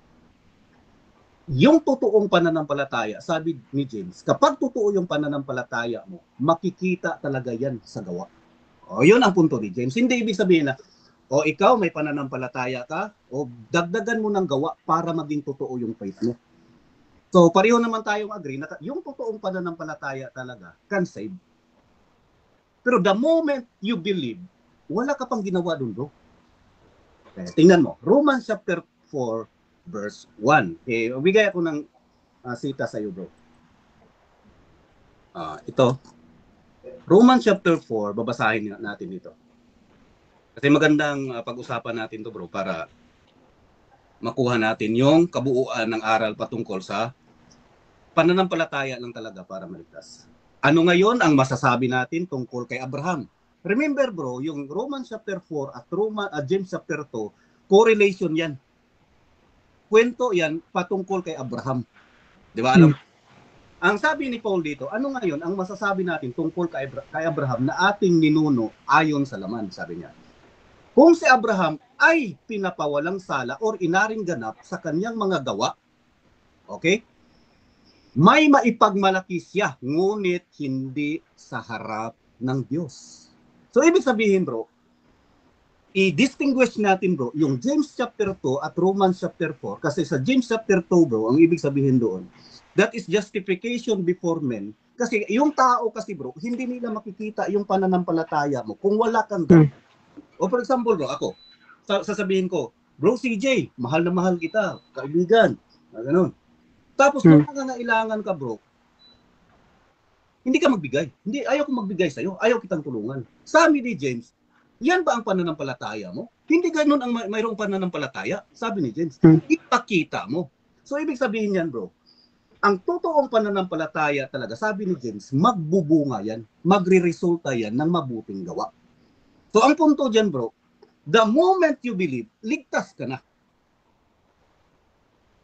yung totoong pananampalataya, sabi ni James, kapag totoo yung pananampalataya mo, makikita talaga yan sa gawa. Yun ang punto ni James. Hindi ibig sabihin na, ikaw may pananampalataya ka, dagdagan mo ng gawa para maging totoo yung faith mo. So pareho naman tayong agree na yung totoong pananampalataya talaga can save. Pero the moment you believe, wala ka pang ginawa dun bro. Tingnan mo, Romans chapter 4 verse 1. Bigay ako ng sita sa iyo bro. Ito, Romans chapter 4, babasahin natin dito. Kasi magandang pag-usapan natin to bro para makuha natin yung kabuuan ng aral patungkol sa pananampalataya lang talaga para maligtas. Ano ngayon ang masasabi natin tungkol kay Abraham? Remember bro, yung Romans chapter 4 at James chapter 2, correlation yan. Kwento yan patungkol kay Abraham. Di ba alam? Ang sabi ni Paul dito, ano ngayon ang masasabi natin tungkol kay Abraham na ating ninuno ayon sa laman, sabi niya. Kung si Abraham ay pinapawalang sala or inaring ganap sa kanyang mga gawa, okay? May maipagmalaki siya, ngunit hindi sa harap ng Diyos. So, ibig sabihin bro, i-distinguish natin bro, yung James chapter 2 at Romans chapter 4, kasi sa James chapter 2 bro, ang ibig sabihin doon, that is justification before men. Kasi yung tao kasi bro, hindi nila makikita yung pananampalataya mo kung wala kang gawa. O for example bro, ako, sasabihin ko, bro CJ, mahal na mahal kita, kaibigan, ganun. Tapos kung nangangailangan ka bro, hindi ka magbigay. Hindi, ayaw ko magbigay sa'yo, ayaw kitang tulungan. Sabi ni James, yan ba ang pananampalataya mo? Hindi ganun ang mayroong pananampalataya, sabi ni James. Ipakita mo. So ibig sabihin yan bro, ang totoong pananampalataya talaga, sabi ni James, magbubunga yan, magre-resulta yan ng mabuting gawa. So ang punto dyan bro, the moment you believe, ligtas ka na.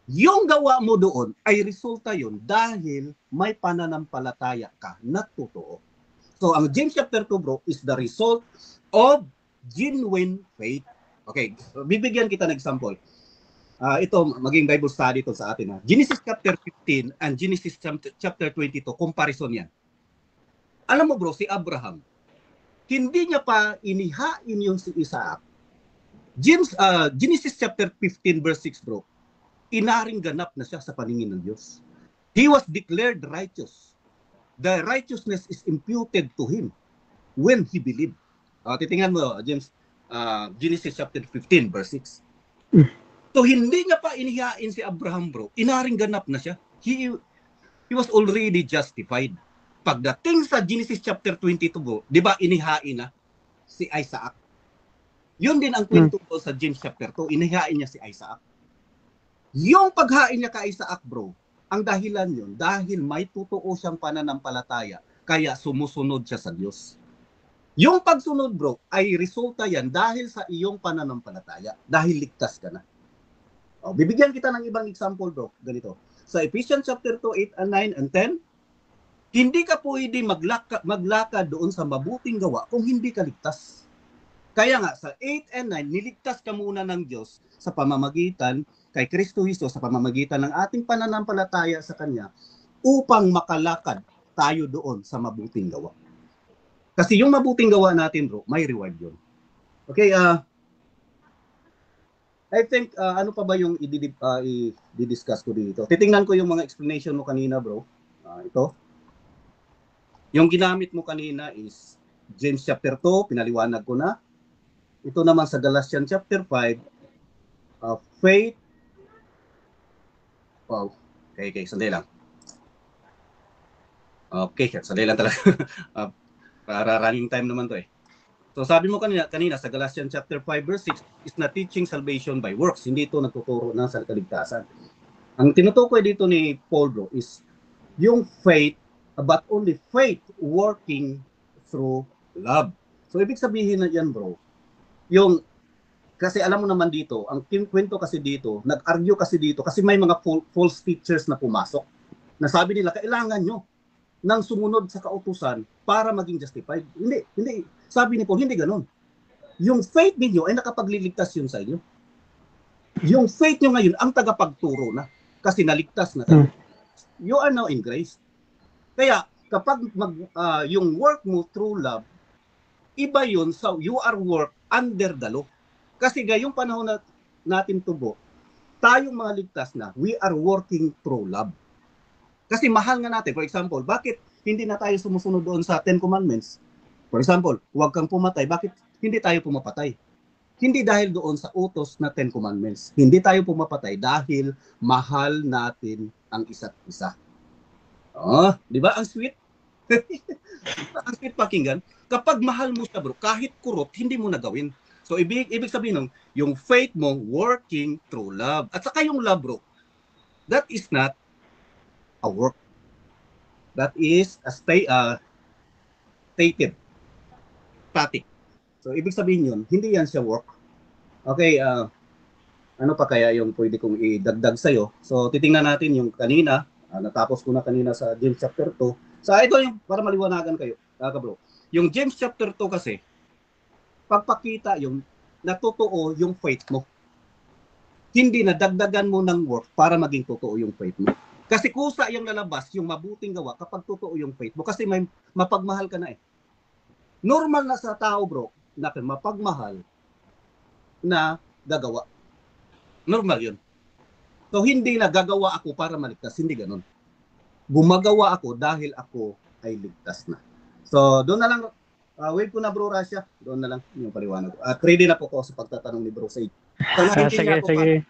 Yung gawa mo doon ay resulta yun dahil may pananampalataya ka na totoo. So ang James chapter 2 bro is the result of genuine faith. Okay, bibigyan kita ng example. Ito, maging Bible study ito sa atin. Genesis chapter 15 and Genesis chapter 22, comparison yan. Alam mo bro, si Abraham, hindi niya pa inihain yung si Isaac. Genesis chapter 15 verse 6 bro, inaring ganap na siya sa paningin ng Diyos. He was declared righteous. The righteousness is imputed to him when he believed. Titingnan mo, James, Genesis chapter 15 verse 6. So hindi niya pa inihain si Abraham bro, inaring ganap na siya. He was already justified. Pagdating sa Genesis chapter 22 bro, di ba inihain na si Isaac? Yun din ang kwento ko sa James chapter 2, inihain niya si Isaac. Yung paghain niya kay Isaac bro, ang dahilan yun, dahil may totoo siyang pananampalataya, kaya sumusunod siya sa Diyos. Yung pagsunod bro, ay resulta yan dahil sa iyong pananampalataya, dahil ligtas ka na. Bibigyan kita ng ibang example bro, ganito. Sa Ephesians chapter 2, 8 and 9 and 10, hindi ka pwede maglakad doon sa mabuting gawa kung hindi ka ligtas. Kaya nga, sa 8 and 9, niligtas ka muna ng Diyos sa pamamagitan kay Kristo Jesus, sa pamamagitan ng ating pananampalataya sa Kanya, upang makalakad tayo doon sa mabuting gawa. Kasi yung mabuting gawa natin bro, may reward yun. Okay, I think, ano pa ba yung i-discuss ko dito? Titingnan ko yung mga explanation mo kanina bro. Ito. Yung ginamit mo kanina is James chapter 2, pinaliwanag ko na. Ito naman sa Galatians chapter 5, faith. Wow. Okay, sandali lang. Okay, sandali lang talaga. Para running time naman to eh. So sabi mo kanina sa Galatians chapter 5 verse 6 is not teaching salvation by works. Hindi ito nagtuturo ng kaligtasan. Ang tinutukoy dito ni Paul bro is yung faith, but only faith working through love. So ibig sabihin na yan bro, yung kasi alam mo naman dito, ang kwento kasi dito, nag-argue kasi dito, kasi may mga false teachers na pumasok. Nasabi nila, kailangan nyo ng sumunod sa kautusan para maging justified. Hindi. Sabi ni Paul, hindi ganun. Yung faith ninyo ay nakapagliligtas yun sa inyo. Yung faith nyo ngayon, ang tagapagturo na. Kasi naligtas na tayo. You are now in grace. Kaya, kapag yung work mo through love, iba yun sa you are work under the law. Kasi ngayong panahon natin tubo, tayong mga ligtas na, we are working through love. Kasi mahal nga natin. For example, bakit hindi na tayo sumusunod doon sa 10 Commandments? For example, huwag kang pumatay. Bakit hindi tayo pumapatay? Hindi dahil doon sa utos na 10 Commandments. Hindi tayo pumapatay dahil mahal natin ang isa't isa. Di ba? Ang sweet. Ang sweet pakinggan. Kapag mahal mo siya bro, kahit kurot, hindi mo na gawin. So ibig sabihin nun, yung faith mo working through love. At saka yung love, bro, that is not a work. That is a stated, static. So ibig sabihin yun, hindi yan siya work. Okay, ano pa kaya yung pwede kong idagdag sa'yo? So titingnan natin yung kanina, natapos ko na kanina sa James chapter 2. So ito yung para maliwanagan kayo, bro. Yung James chapter 2 kasi, pagpakita yung natotoo yung faith mo. Hindi na dagdagan mo ng work para maging totoo yung faith mo. Kasi kusa yung lalabas, yung mabuting gawa kapag totoo yung faith mo. Kasi may mapagmahal ka na eh. Normal na sa tao, bro, na mapagmahal na gagawa. Normal yun. So hindi na gagawa ako para maligtas. Hindi ganun. Gumagawa ako dahil ako ay ligtas na. So doon na lang, wave ko na bro Rasha. Doon na lang yung paliwanag. Ready na po ko sa pagtatanong ni Bro Sage. So, sige.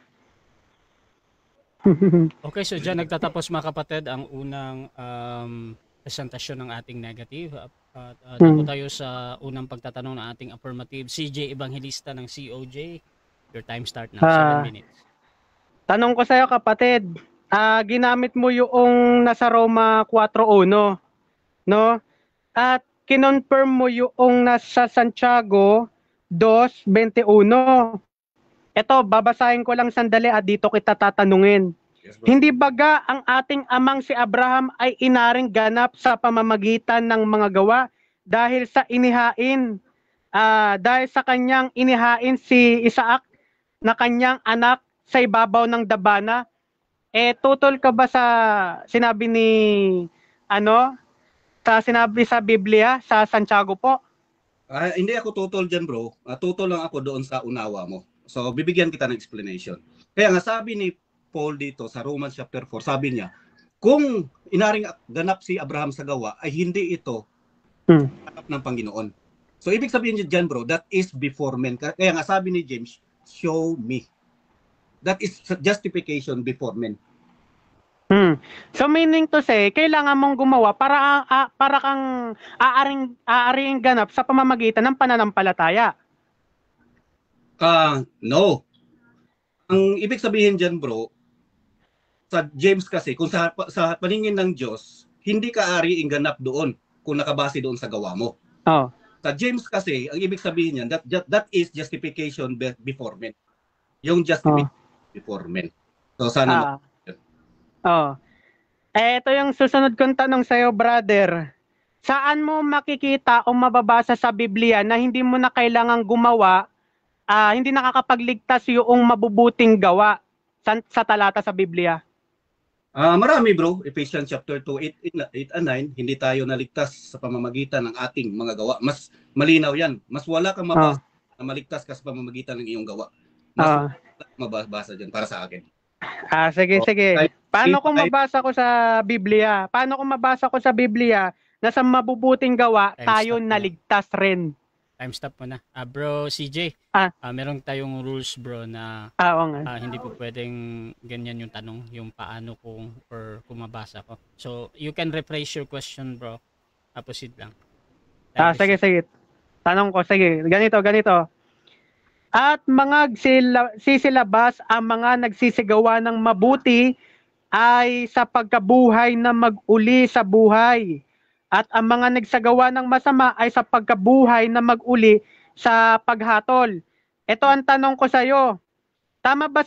Okay, so dyan nagtatapos mga kapatid ang unang presentasyon ng ating negative. Dito tayo sa unang pagtatanong ng ating affirmative. CJ Evangelista ng COJ. Your time start now, 7 minutes. Tanong ko sa'yo kapatid, ginamit mo yung nasa Roma 4:1, no? At kinonfirm mo yung nasa Santiago 2:21. Ito, babasahin ko lang sandali at dito kita tatanungin. Yes, Hindi baga ang ating amang si Abraham ay inaring ganap sa pamamagitan ng mga gawa dahil sa kanyang inihain si Isaac na kanyang anak sa ibabaw ng dabana? Tutol ka ba sa sinabi ni sinabi sa Biblia sa Santiago po? Hindi ako tutol dyan bro. Tutol lang ako doon sa unawa mo. So bibigyan kita ng explanation. Kaya nga sabi ni Paul dito sa Romans chapter 4, sabi niya, kung inaring ganap si Abraham sa gawa, ay hindi ito ganap ng Panginoon. So ibig sabihin niya dyan bro, that is before men. Kaya nga sabi ni James, show me. That is justification before men. So meaning to say, kailangan mong gumawa para kang aaring ganap sa pamamagitan ng pananampalataya. No. Ang ibig sabihin diyan, bro, sa James kasi kung sa paningin ng Diyos, hindi ka aring ganap doon kung nakabase doon sa gawa mo. Oh. Sa James kasi, ang ibig sabihin niyan, that is justification before men. Yung justification before men. So sana ito yung susunod kong tanong sa'yo, brother. Saan mo makikita o mababasa sa Biblia na hindi mo na kailangang gumawa, hindi nakakapagligtas yung mabubuting gawa sa talata sa Biblia? Marami bro. Ephesians chapter 2, 8 and 9, hindi tayo naligtas sa pamamagitan ng ating mga gawa. Mas malinaw yan. Mas wala kang mabasa na maligtas ka sa pamamagitan ng iyong gawa. Mas mababasa dyan para sa akin. Sige. Paano kung mabasa ko sa Biblia? Na sa mabubuting gawa, tayo naligtas rin? Time stop mo na. Bro CJ, meron tayong rules bro na hindi po pwedeng ganyan yung tanong, yung paano kung mabasa ko. So, you can rephrase your question bro. Proceed lang. Sige. Tanong ko, sige. Ganito. At mga sisilabas ang mga nagsisigawa ng mabuti ay sa pagkabuhay na mag-uli sa buhay. At ang mga nagsagawa ng masama ay sa pagkabuhay na mag-uli sa paghatol. Ito ang tanong ko sa iyo. Tama ba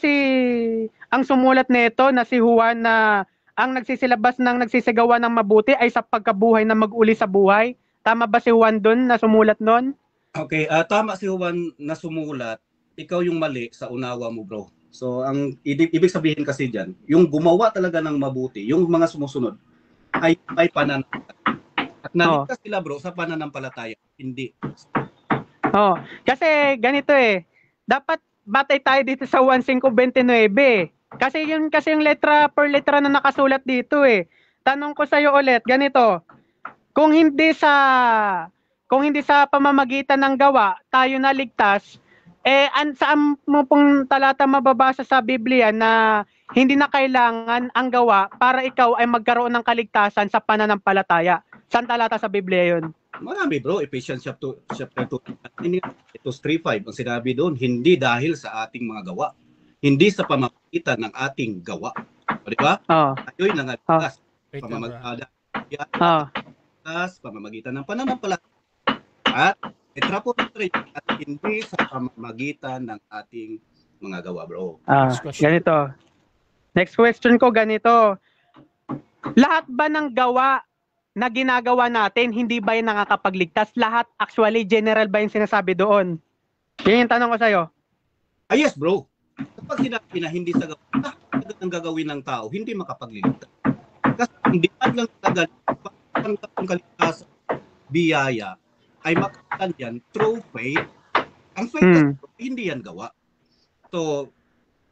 ang sumulat nito na si Juan na ang nagsisilabas ng nagsisigawa ng mabuti ay sa pagkabuhay na mag-uli sa buhay? Tama ba si Juan doon na sumulat noon? Okay, tama si Juan na sumulat. Ikaw yung mali sa unawa mo, bro. So, ang ibig sabihin kasi dyan, yung gumawa talaga ng mabuti, yung mga sumusunod, ay pananampalataya. At naligtas sila, bro, sa pananampalataya. Hindi. Kasi ganito dapat batay tayo dito sa 1:5:29. Kasi yun kasi yung letra per letra na nakasulat dito Tanong ko sa iyo ulit, ganito. Kung hindi sa pamamagitan ng gawa, tayo naligtas, saan mo pong talata mababasa sa Biblia na hindi na kailangan ang gawa para ikaw ay magkaroon ng kaligtasan sa pananampalataya? Saan talata sa Biblia yun? Marami bro, Ephesians chapter 2, Titus 3:5 ang sinabi doon, hindi dahil sa ating mga gawa, hindi sa pamamagitan ng ating gawa. O, di ba? Oh. Tayo'y nangaligtas. Wait lang, bro. Pamamagitan ng pananampalataya. At at hindi sa pamamagitan ng ating mga gawa, bro. Next question. Ganito. Next question ko ganito. Lahat ba ng gawa na ginagawa natin, hindi ba yung nakakapagligtas? Lahat, actually, general ba yung sinasabi doon? Yun yung tanong ko sa'yo. Yes, bro. Kapag sinabi na hindi sa gawa, lahat ng gagawin ng tao, hindi makapagliligtas. Kasi hindi lang talaga ang kaligtasan, biyaya, ay makakamtan yan through faith. Ang faith, hindi yan gawa. So,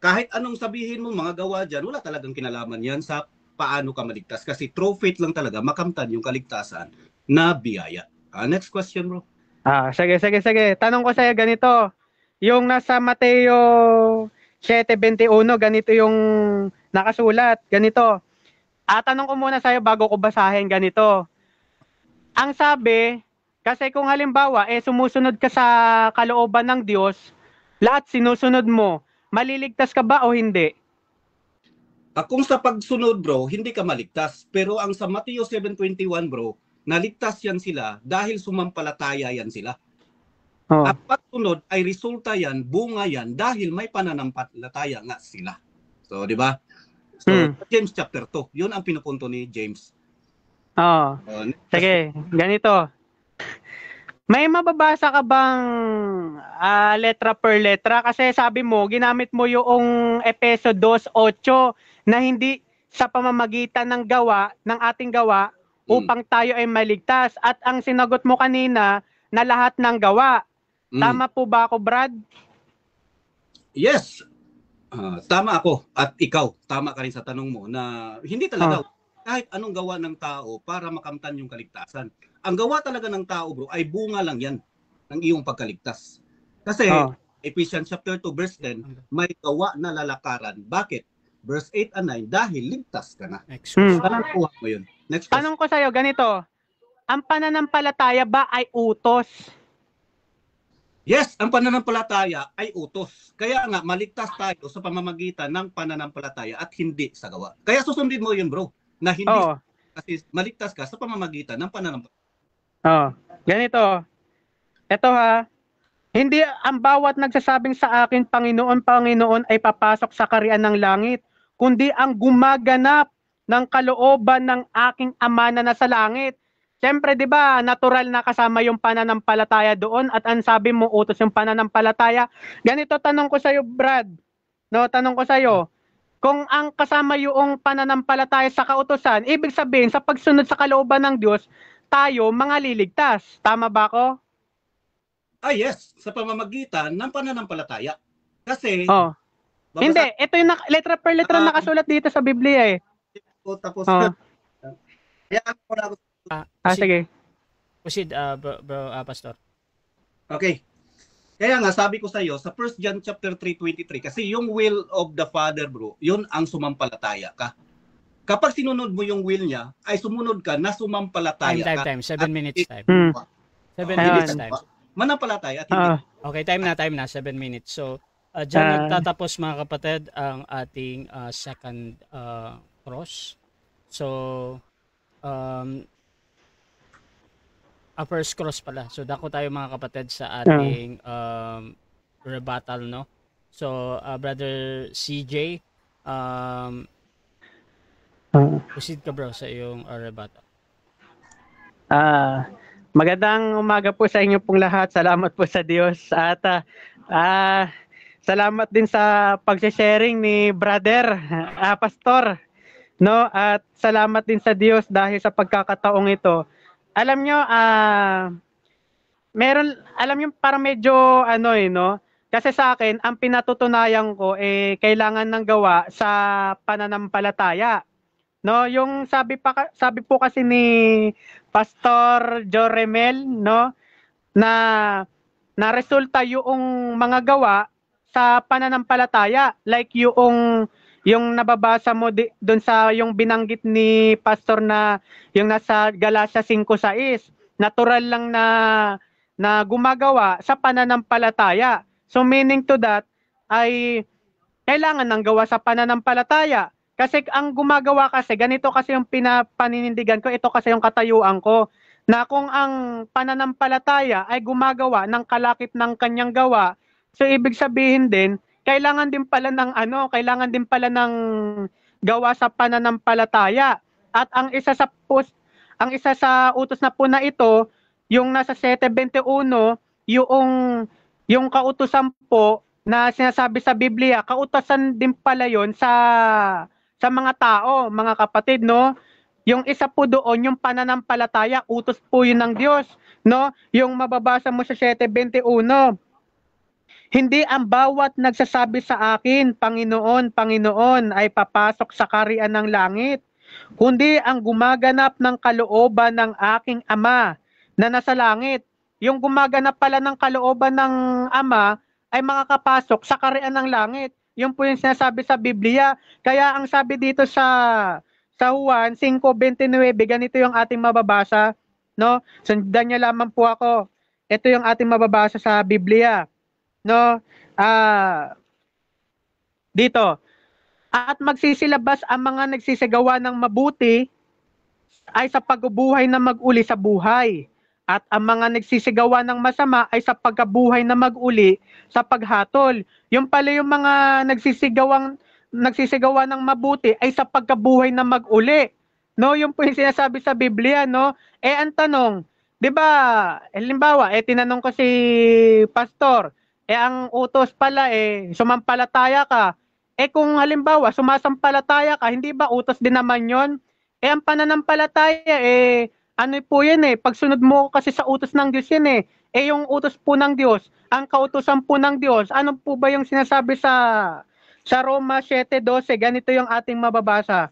kahit anong sabihin mo, mga gawa dyan, wala talagang kinalaman yan sa paano ka maligtas. Kasi through faith lang talaga makamtan yung kaligtasan na biyaya. Next question, bro. Sige. Tanong ko sa'yo ganito. Yung nasa Mateo 7:21, ganito yung nakasulat. Ganito. Tanong ko muna sa'yo bago ko basahin ganito. Ang sabi, kasi kung halimbawa, sumusunod ka sa kalooban ng Diyos, lahat sinusunod mo, maliligtas ka ba o hindi? Kung sa pagsunod, bro, hindi ka maligtas. Pero ang sa Mateo 7:21, bro, naligtas yan sila dahil sumampalataya yan sila. At pagsunod ay resulta yan, bunga yan, dahil may pananampalataya nga sila. So, di ba? So, James chapter 2, yun ang pinupunto ni James. Sige, ganito. May mababasa ka bang letra per letra? Kasi sabi mo, ginamit mo yung Efeso 2:8 na hindi sa pamamagitan ng gawa, ng ating gawa, upang tayo ay maligtas. At ang sinagot mo kanina, na lahat ng gawa. Tama po ba ako, Brad? Yes. Tama ako. At ikaw, tama ka rin sa tanong mo na hindi talaga kahit anong gawa ng tao para makamtan yung kaligtasan. Ang gawa talaga ng tao, bro, ay bunga lang yan ng iyong pagkaligtas. Kasi Ephesians chapter 2 verse 10, may gawa na lalakaran. Bakit? Verse 8 and 9, dahil ligtas ka na. Next question. Anong kuha mo yun? Next question. Tanong ko sa'yo, ganito. Ang pananampalataya ba ay utos? Yes, ang pananampalataya ay utos. Kaya nga, maligtas tayo sa pamamagitan ng pananampalataya at hindi sa gawa. Kaya susundin mo yun, bro, na hindi kasi maligtas ka sa pamamagitan ng pananampalataya. Ganito. Ito hindi ang bawat nagsasabing sa akin, Panginoon, Panginoon, ay papasok sa kaharian ng langit, kundi ang gumaganap ng kalooban ng aking Ama na nasa langit. Siyempre, di ba, natural na kasama yung pananampalataya doon at ang sabi mo, utos yung pananampalataya. Ganito, tanong ko sa'yo, Brad. Tanong ko sa'yo, kung ang kasama yung pananampalataya sa kautusan, ibig sabihin, sa pagsunod sa kalooban ng Diyos, tayo mga liligtas. Tama ba ako? Yes, sa pamamagitan ng pananampalataya. Kasi, hindi, ito yung letra per letra nakasulat dito sa Biblia Tapos, kaya ako sige. Proceed, bro, Pastor. Okay. Kaya nga, sabi ko sa iyo, sa 1 John chapter 3:23, kasi yung will of the Father, bro, yun ang sumampalataya ka. Kapag sinunod mo yung will niya, ay sumunod ka na sumampalataya ka. Time. 7 minutes time. 7 minutes time. Manampalataya at hindi. Okay, time na. 7 minutes. So, dyan nagtatapos mga kapatid ang ating second cross. So, first cross pala. So, dako tayo mga kapatid sa ating rebuttal, no? So, Brother CJ, proceed ka bro sa iyong rebuttal. Magandang umaga po sa inyo pong lahat. Salamat po sa Diyos. At salamat din sa pag-sharing ni Brother Pastor. No? At salamat din sa Diyos dahil sa pagkakataong ito. Alam nyo, parang medyo no? Kasi sa akin, ang pinatutunayan ko kailangan ng gawa sa pananampalataya. No, yung sabi po kasi ni Pastor Joremel, no, na resulta yung mga gawa sa pananampalataya, like yung yung nababasa mo doon sa yung binanggit ni pastor na yung nasa Galatia 5:6, natural lang na gumagawa sa pananampalataya. So meaning to that ay kailangan ng gawa sa pananampalataya. Kasi ang gumagawa kasi, ganito kasi yung pinapaninindigan ko, ito kasi yung katayuan ko, na kung ang pananampalataya ay gumagawa ng kalakip ng kanyang gawa, so ibig sabihin din, kailangan din pala ng kailangan din pala ng gawa sa pananampalataya. At ang isa sa utos na po na ito, yung nasa 7:21, yung kautusan po na sinasabi sa Biblia, kautusan din pala yon sa mga tao, mga kapatid, no? Yung isa po doon, yung pananampalataya, utos po yun ng Diyos, no? Yung mababasa mo sa 7:21, hindi ang bawat nagsasabi sa akin, Panginoon, Panginoon, ay papasok sa kaharian ng langit, kundi ang gumaganap ng kalooban ng aking Ama na nasa langit. Yung gumaganap pala ng kalooban ng Ama ay makakapasok sa kaharian ng langit. Yun po yung sinasabi sa Biblia. Kaya ang sabi dito sa Juan 5:29, ganito yung ating mababasa, no? Sundan niyo lamang po ako. Ito yung ating mababasa sa Biblia, no? Dito, at magsisilabas ang mga nagsisigawa ng mabuti ay sa pagbubuhay na mag-uli sa buhay. At ang mga nagsisigawa ng masama ay sa pagkabuhay na mag-uli sa paghatol. Yung pala yung mga nagsisigawa ng mabuti ay sa pagkabuhay na mag-uli. No, yung po yung sinasabi sa Biblia, no? Ang tanong, 'di ba? Halimbawa, tinanong ko si pastor, ang utos pala sumampalataya ka. Kung halimbawa sumasampalataya ka, hindi ba utos din naman 'yon? Ang pananampalataya ano po yan pagsunod mo kasi sa utos ng Diyos yan yung utos po ng Diyos, ang kautusan po ng Diyos, ano po ba yung sinasabi sa Roma 7:12, ganito yung ating mababasa,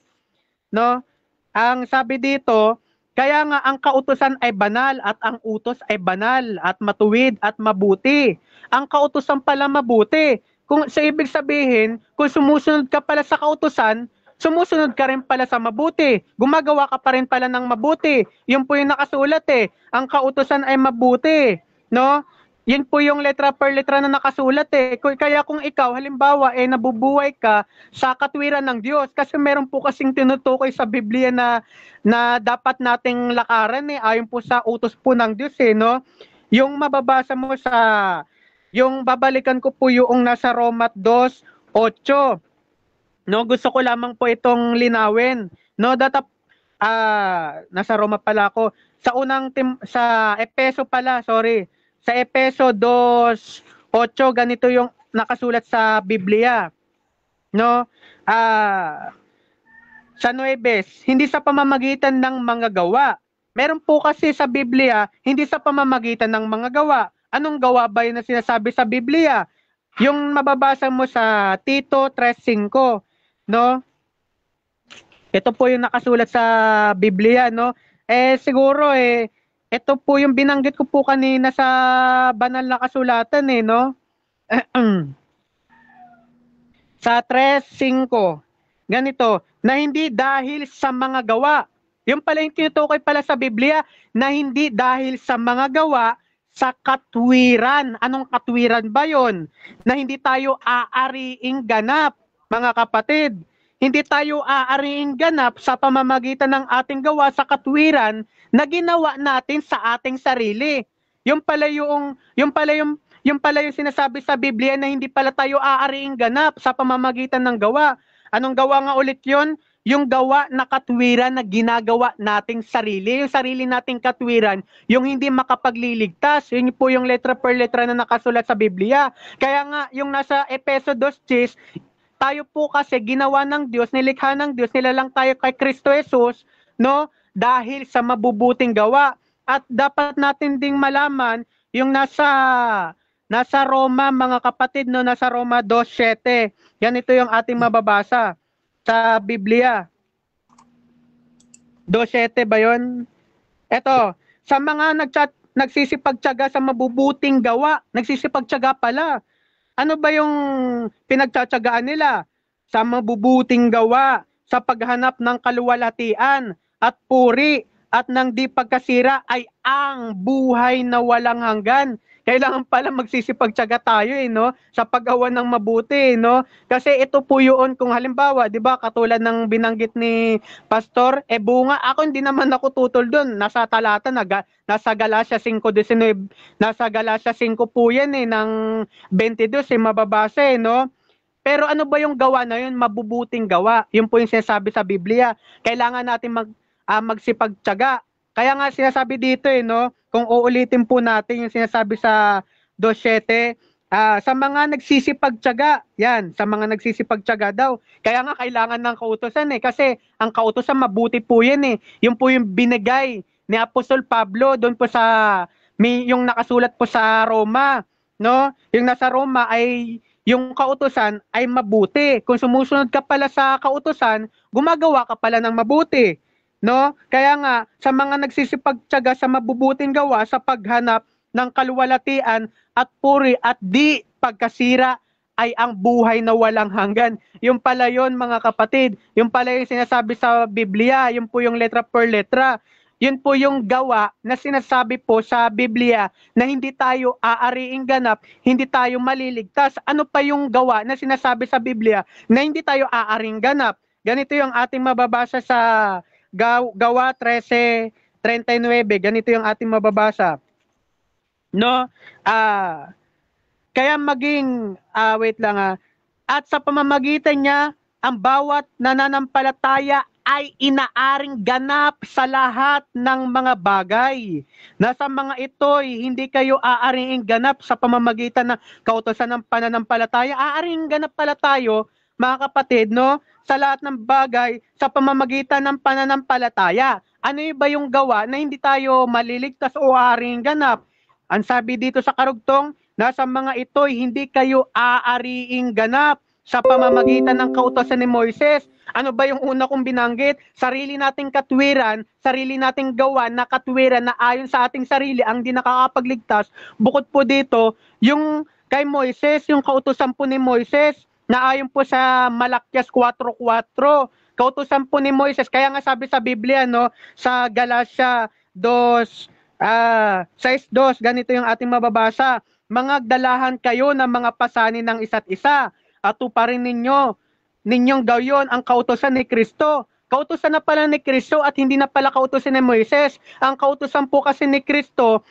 no? Ang sabi dito, kaya nga ang kautusan ay banal at ang utos ay banal at matuwid at mabuti. Ang kautusan pala mabuti. Kung sa ibig sabihin, kung sumusunod ka pala sa kautusan, sumusunod ka rin pala sa mabuti. Gumagawa ka pa rin pala ng mabuti. Yun po yung nakasulat Ang kautusan ay mabuti. No? Yun po yung letra per letra na nakasulat Kaya kung ikaw, halimbawa, nabubuhay ka sa katwiran ng Diyos, kasi meron po kasing tinutukoy sa Biblia na dapat nating lakaran ayon po sa utos po ng Diyos no? Yung mababasa mo yung babalikan ko po yung nasa Roma 2:8. No, gusto ko lamang po itong linawin. No, nasa Roma pala ako. Sa Efeso pala, sorry. Sa Efeso 2:8, ganito yung nakasulat sa Biblia. No? Sa 9, hindi sa pamamagitan ng mga gawa. Meron po kasi sa Biblia, hindi sa pamamagitan ng mga gawa. Anong gawa ba yun na sinasabi sa Biblia? Yung mababasa mo sa Tito 3:5, no? Ito po yung nakasulat sa Biblia, no? Siguro ito po yung binanggit ko po kanina sa banal na kasulatan no? Sa 3:5, ganito, na hindi dahil sa mga gawa. Yung pala yung tinutukoy pala sa Biblia, na hindi dahil sa mga gawa, sa katwiran. Anong katwiran ba yon? Na hindi tayo aariing ganap, mga kapatid. Hindi tayo aariing ganap sa pamamagitan ng ating gawa sa katwiran na ginawa natin sa ating sarili. Yung pala yung sinasabi sa Biblia na hindi pala tayo aariing ganap sa pamamagitan ng gawa. Anong gawa nga ulit yon? Yung gawa na katwiran na ginagawa nating sarili. Yung sarili nating katwiran, yung hindi makapagliligtas. Yun po yung letra per letra na nakasulat sa Biblia. Kaya nga, yung nasa Efeso 2:10, tayo po kasi ginawa ng Diyos, nilikha ng Diyos, nilalang tayo kay Kristo Jesus, no? Dahil sa mabubuting gawa. At dapat natin ding malaman yung nasa Roma, mga kapatid, no? Nasa Roma 2:7. Yan ito yung ating mababasa sa Biblia. 2:7 ba yun? Eto, sa mga nagsisipagtyaga sa mabubuting gawa, nagsisipagtyaga pala. Ano ba yung pinagtsatsagaan nila? sa mabubuting gawa, sa paghanap ng kaluwalhatian at puri at ng di pagkasira ay ang buhay na walang hanggan. Kailangan pala magsisipagtiyaga tayo no, sa paggawa ng mabuti no. Kasi ito po yun kung halimbawa, 'di ba, katulad ng binanggit ni Pastor, bunga, ako hindi naman ako tutol doon. Nasa talata nasa Galacia 5:19, nasa Galacia 5 po yan ng 22 mababasa no. Pero ano ba yung gawa na yun? Mabubuting gawa. Yun po yung sinasabi sa Biblia. Kailangan natin magsipagtiyaga. Kaya nga sinasabi dito no, kung uulitin po natin yung sinasabi sa 2:7, sa mga nagsisipagtiyaga, yan, sa mga nagsisipagtiyaga daw. Kaya nga kailangan ng kautusan kasi ang kautusan mabuti po yan Yung po yung binigay ni Apostol Pablo doon po sa yung nakasulat po sa Roma, no? Yung nasa Roma ay yung kautusan ay mabuti. Kung sumusunod ka pala sa kautusan, gumagawa ka pala ng mabuti, no? Kaya nga sa mga nagsisipagtiyaga sa mabubuting gawa sa paghanap ng kaluwalhatian at puri at di pagkasira ay ang buhay na walang hanggan. Yung pala yon mga kapatid, yung pala yung sinasabi sa Biblia, yung po yung letra per letra. Yun po yung gawa na sinasabi po sa Biblia na hindi tayo aariing ganap, hindi tayo maliligtas. Ano pa yung gawa na sinasabi sa Biblia na hindi tayo aariing ganap? Ganito yung ating mababasa sa Gawa 13:39. Ganito yung ating mababasa. No? Kaya maging, wait lang at sa pamamagitan niya, ang bawat nananampalataya ay inaaring ganap sa lahat ng mga bagay. Nasa mga ito'y hindi kayo aaring ganap sa pamamagitan ng kautusan ng pananampalataya. Aaring ganap pala tayo, mga kapatid, no? Sa lahat ng bagay sa pamamagitan ng pananampalataya. Ano ba yung gawa na hindi tayo maliligtas o aaring ganap? Ang sabi dito sa karugtong, nasa mga ito'y hindi kayo aariing ganap sa pamamagitan ng kautusan ni Moises. Ano ba yung una kong binanggit? Sarili nating katwiran, sarili nating gawa na katwiran na ayon sa ating sarili ang di nakakapagligtas. Bukod po dito, yung kay Moises, yung kautusan po ni Moises, na ayon po sa Malakias 4:4, kautusan po ni Moises. Kaya nga sabi sa Biblia, no, sa Galacia 6:2, ganito yung ating mababasa. Mangagdalahan kayo ng mga pasanin ng isa't isa at tuparin ninyong gayon ang kautusan ni Kristo. Kautusan na pala ni Kristo at hindi na pala kautusan ni Moises. Ang kautusan po kasi ni Kristo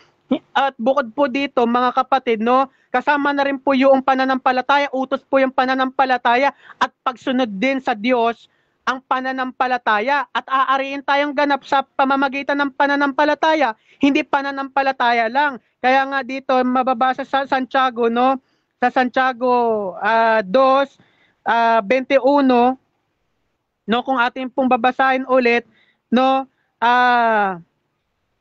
at bukod po dito mga kapatid, no, kasama na rin po yung pananampalataya, utos po yung pananampalataya at pagsunod din sa Diyos ang pananampalataya at aariin tayong ganap sa pamamagitan ng pananampalataya, hindi pananampalataya lang. Kaya nga dito mababasa sa Santiago, no, sa Santiago 2:21, no, kung atin pong babasahin ulit, no,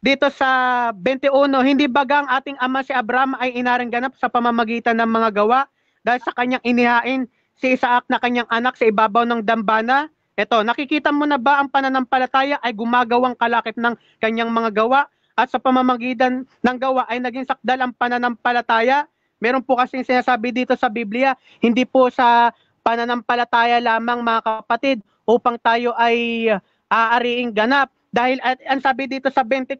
dito sa 21, hindi bagang ating ama si Abraham ay inaring ganap sa pamamagitan ng mga gawa dahil sa kanyang inihain si Isaac na kanyang anak sa ibabaw ng dambana? Ito, nakikita mo na ba ang pananampalataya ay gumagawang kalakip ng kanyang mga gawa at sa pamamagitan ng gawa ay naging sakdal ang pananampalataya? Meron po kasing sinasabi dito sa Biblia, hindi po sa pananampalataya lamang mga kapatid upang tayo ay aariing ganap. Dahil ang sabi dito sa 24,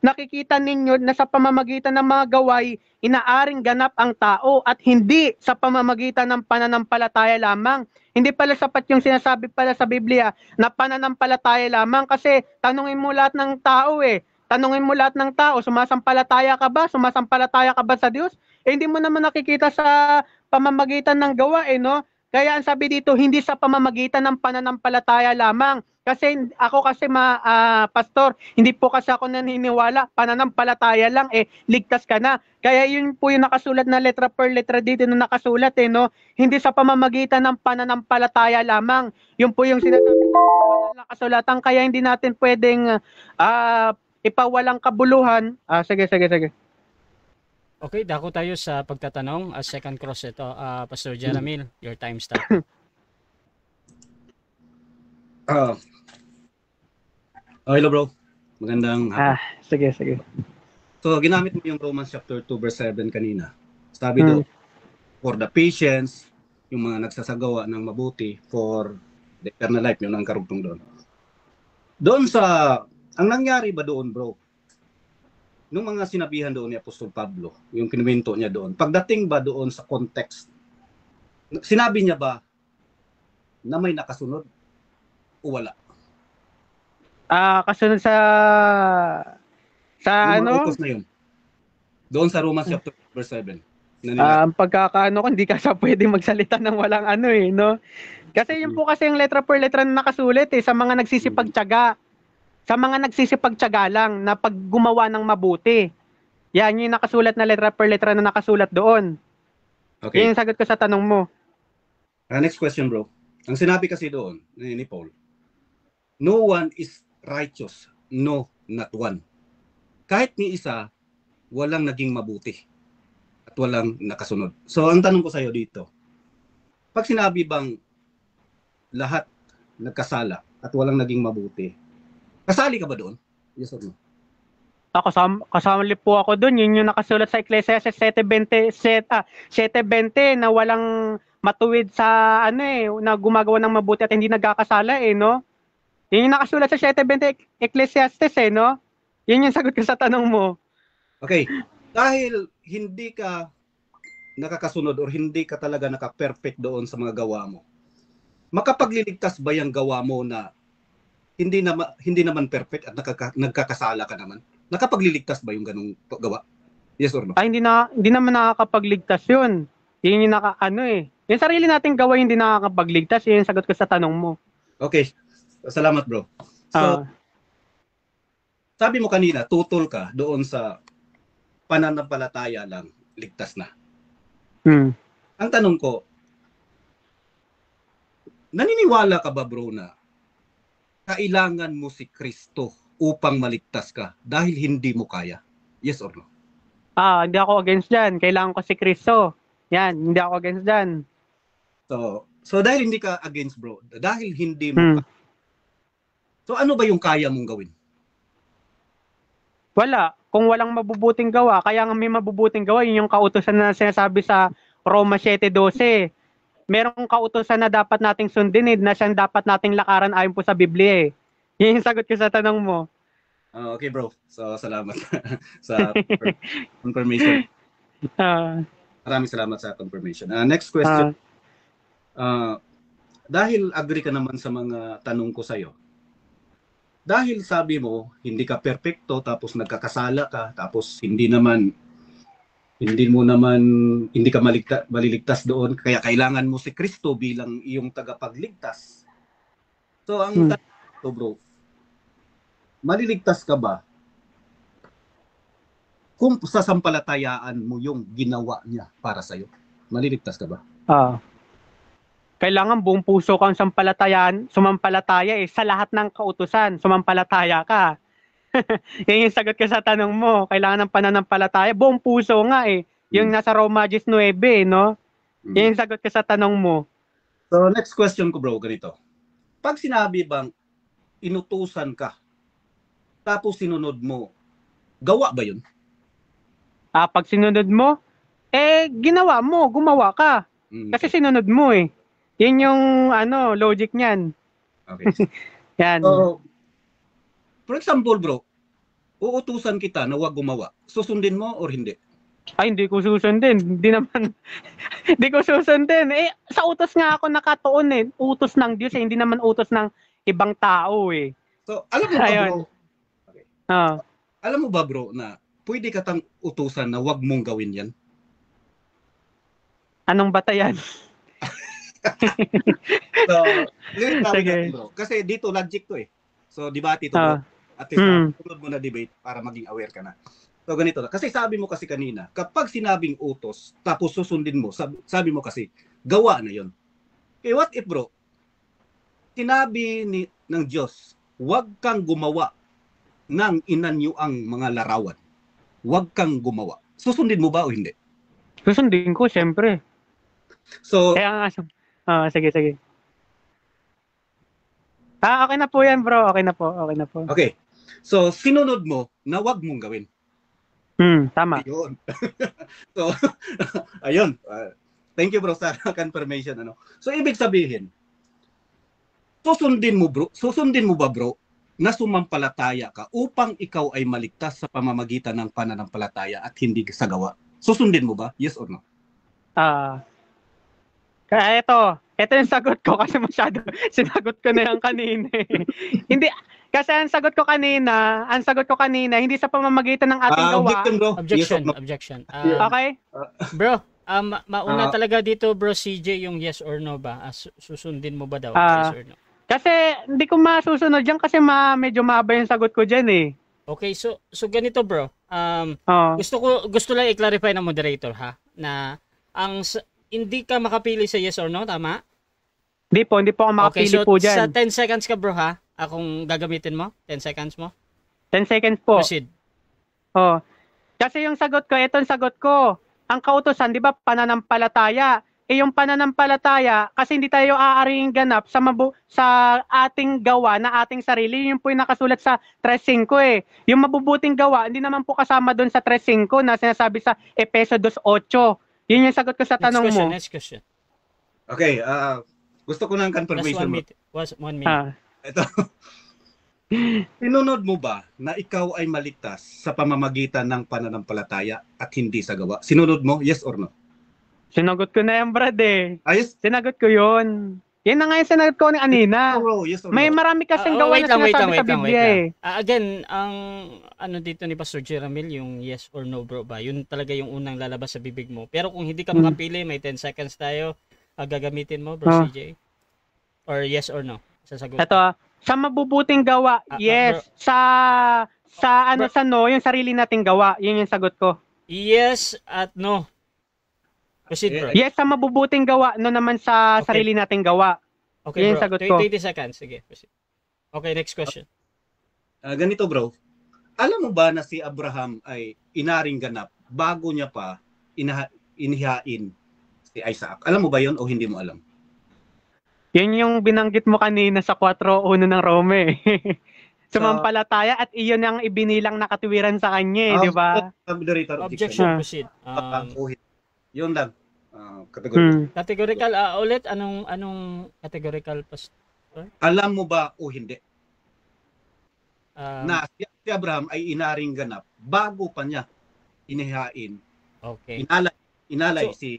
nakikita ninyo na sa pamamagitan ng mga gaway, inaaring ganap ang tao at hindi sa pamamagitan ng pananampalataya lamang. Hindi pala sapat yung sinasabi pala sa Biblia na pananampalataya lamang kasi tanungin mo lahat ng tao Tanungin mo lahat ng tao, sumasampalataya ka ba? Sumasampalataya ka ba sa Diyos? Hindi mo naman nakikita sa pamamagitan ng gawa no? Kaya ang sabi dito, hindi sa pamamagitan ng pananampalataya lamang. Kasi ako kasi pastor, hindi po kasi ako naniniwala, pananampalataya lang ligtas ka na. Kaya yun po yung nakasulat na letra per letra dito na nakasulat no? Hindi sa pamamagitan ng pananampalataya lamang. Yun po yung sinasabi ng kasulatan, kaya hindi natin pwedeng ipawalang kabuluhan. Sige. Okay, dako tayo sa pagtatanong. Second cross ito. Pastor Jeramil, your time start. Hello bro. Magandang hapon. Sige. So, ginamit mo yung Romans chapter 2 verse 7 kanina. Sabi doon, for the patience, yung mga nagsasagawa ng mabuti for the eternal life, yun ang karugtong doon. Doon sa, ang nangyari ba doon, bro? Nung mga sinabihan doon ni Apostol Pablo, yung kinuwento niya doon, pagdating ba doon sa context, sinabi niya ba na may nakasunod o wala? Kasunod sa Yung mga ano? utos na yun. Doon sa Romans chapter verse 7. Na nila, Ang pagkakaano ko, hindi ka sa pwede magsalita ng walang ano no? Kasi yun po kasi yung letra per letra na nakasulit sa mga nagsisipagtiyaga. Sa mga nagsisipagtiyaga lang na pag gumawa ng mabuti. Yan yung nakasulat na letra per letra na nakasulat doon. okay. Yan yung sagot ko sa tanong mo. Next question, bro. Ang sinabi kasi doon ni Paul, no one is righteous, no, not one. Kahit ni isa, walang naging mabuti at walang nakasunod. So, ang tanong ko sa iyo dito, pag sinabi bang lahat nagkasala at walang naging mabuti, kasali ka ba doon? Yes or no? Kasama po ako doon. Yun yung nakasulat sa Ecclesiastes 7:20 na walang matuwid sa na gumagawa ng mabuti at hindi nagkakasala no? Yun yung nakasulat sa 7:20 Ecclesiastes no? Yun yung sagot ko sa tanong mo. Okay. Dahil hindi ka nakakasunod or hindi ka talaga naka-perfect doon sa mga gawa mo, makapagliligtas ba yung gawa mo na hindi naman perfect at nagkakasala ka naman? Nakapagliligtas ba yung ganung gawa? Yes or no? Hindi naman nakakapagligtas yun. Yun yung Yung sarili nating gawa hindi nakakapagligtas. Yun yung sagot ko sa tanong mo. Okay. Salamat, bro. So, sabi mo kanina, tutol ka doon sa pananampalataya lang, ligtas na. Ang tanong ko, naniniwala ka ba, bro, na kailangan mo si Kristo upang maligtas ka dahil hindi mo kaya? Yes or no? Hindi ako against dyan. Kailangan ko si Kristo. Yan, hindi ako against dyan. So dahil hindi ka against, bro, dahil hindi mo kaya, so ano ba yung kaya mong gawin? Wala. Kung walang mabubuting gawa, kaya nga may mabubuting gawa, yun yung kautusan na sinasabi sa Roma 7:12. Merong kautusan na dapat nating sundin na siyang dapat nating lakaran ayon po sa Biblia Yun yung sagot ko sa tanong mo. Okay, bro. So, salamat sa confirmation. Maraming salamat sa confirmation. Next question. Dahil agree ka naman sa mga tanong ko sa'yo, dahil sabi mo, hindi ka perfecto, tapos nagkakasala ka, tapos hindi ka maliligtas doon, kaya kailangan mo si Kristo bilang iyong tagapagligtas. So, ang tanong ko, bro, maliligtas ka ba kung sasampalatayaan mo yung ginawa niya para sa'yo? Maliligtas ka ba? Kailangan buong puso kang sumampalataya sa lahat ng kautusan. Sumampalataya ka. Yan yung sagot ko sa tanong mo. Kailangan ng pananampalataya. Buong puso nga Yung nasa Roma 19, no? Yan yung sagot ko sa tanong mo. So, next question ko, bro, ganito. Pag sinabi bang inutusan ka, tapos sinunod mo, gawa ba yun? Pag sinunod mo, ginawa mo, gumawa ka. Kasi sinunod mo Yan yung logic niyan. Okay. Yan. So, for example, bro, uutusan kita na huwag gumawa. Susundin mo or hindi? Hindi ko susundin. Hindi ko susundin. Sa utos nga ako nakatuon Utos ng Diyos hindi naman utos ng ibang tao So, alam mo ba, bro? Okay. Alam mo ba, bro, na pwede ka tang utusan na huwag mong gawin yan? Anong batayan? So, natin, bro. Kasi dito logic to So, debate to, bro. At least, sunod mo na debate para maging aware ka na. So, ganito na. Kasi sabi mo kasi kanina, kapag sinabing utos, tapos susundin mo, sabi mo kasi, gawa na yon. Okay, what if, bro, sinabi ng Diyos, huwag kang gumawa ng inanyuang mga larawan. Huwag kang gumawa. Susundin mo ba o hindi? Susundin ko, syempre. So, sige. Okay na po yan, bro. Okay na po. Okay. So, sinunod mo na wag mong gawin. Tama. Ayun. So, ayun. Thank you bro sa confirmation ano. So ibig sabihin, susundin mo ba bro na sumampalataya ka upang ikaw ay maligtas sa pamamagitan ng pananampalataya at hindi sa gawa? Susundin mo ba? Yes or no? Kaya ito yung sagot ko kasi masyado sinagot ko na yan kanina. Hindi kasi ang sagot ko kanina, hindi sa pamamagitan ng ating gawa. Objection bro. Objection, Yes or no? objection. Okay? Bro, mauna talaga dito bro CJ yung yes or no ba? Susundin mo ba daw? Yes or no? Kasi hindi ko masusunod diyan kasi medyo mahaba yung sagot ko diyan eh. Okay, so ganito bro. Oh. Gusto lang i-clarify ng moderator ha na hindi ka makapili sa yes or no, tama? Hindi po ako makapili okay, so po diyan. Sa 10 seconds ka bro ha. Akong gagamitin mo? 10 seconds mo? 10 seconds po. Proceed. Oh. Kasi yung sagot ko, ito yung sagot ko. Ang kautusan, 'di ba, pananampalataya. Yung pananampalataya, kasi hindi tayo aaaring ganap sa ating gawa na ating sarili. Yun po yung nakasulat sa 3.5 eh. Yung mabubuting gawa, hindi naman po kasama doon sa 3.5 na sinasabi sa Efeso 2.8. Yun yung sagot ko sa tanong mo. Next question. Okay, gusto ko ng confirmation mo. Was 1 minute. Ito. Sinunod mo ba na ikaw ay maligtas sa pamamagitan ng pananampalataya at hindi sa gawa? Sinunod mo? Yes or no? Sinagot ko na yan, Brad eh. Ayos? Sinagot ko yun. Yan na nga yung sinagot ko kanina. Yes or no? May marami kasing gawa na sinasabi sa Biblia eh. Again, ang ano dito ni Pastor Jeramil, yung yes or no bro ba? Yun talaga yung unang lalabas sa bibig mo. Pero kung hindi ka makapili, may 10 seconds tayo. Gagamitin mo, bro CJ? Or yes or no? Sasagot. Ito, sa mabubuting gawa, yes. Sa no, yung sarili nating gawa. Yun yung sagot ko. Yes at no. Proceed, bro. Yes, sa mabubuting gawa, no naman sa sarili nating gawa. Okay, yun bro. sagot ko. 20 seconds. Sige, proceed. Okay, next question. Ganito, bro. Alam mo ba na si Abraham ay inaring ganap bago niya pa inihain si Isaac? Alam mo ba yon o hindi mo alam? Yan yung binanggit mo kanina sa 4:1 ng Rome. Sumampalataya at iyon ang ibinilang na katuwiran sa kanya, di ba? Objection, proceed. Yun lang. Categorical. Categorical ulit, anong categorical pastor? Alam mo ba o hindi? Na si Abraham ay inaring ganap bago pa niya inihain. Okay. Inalay si.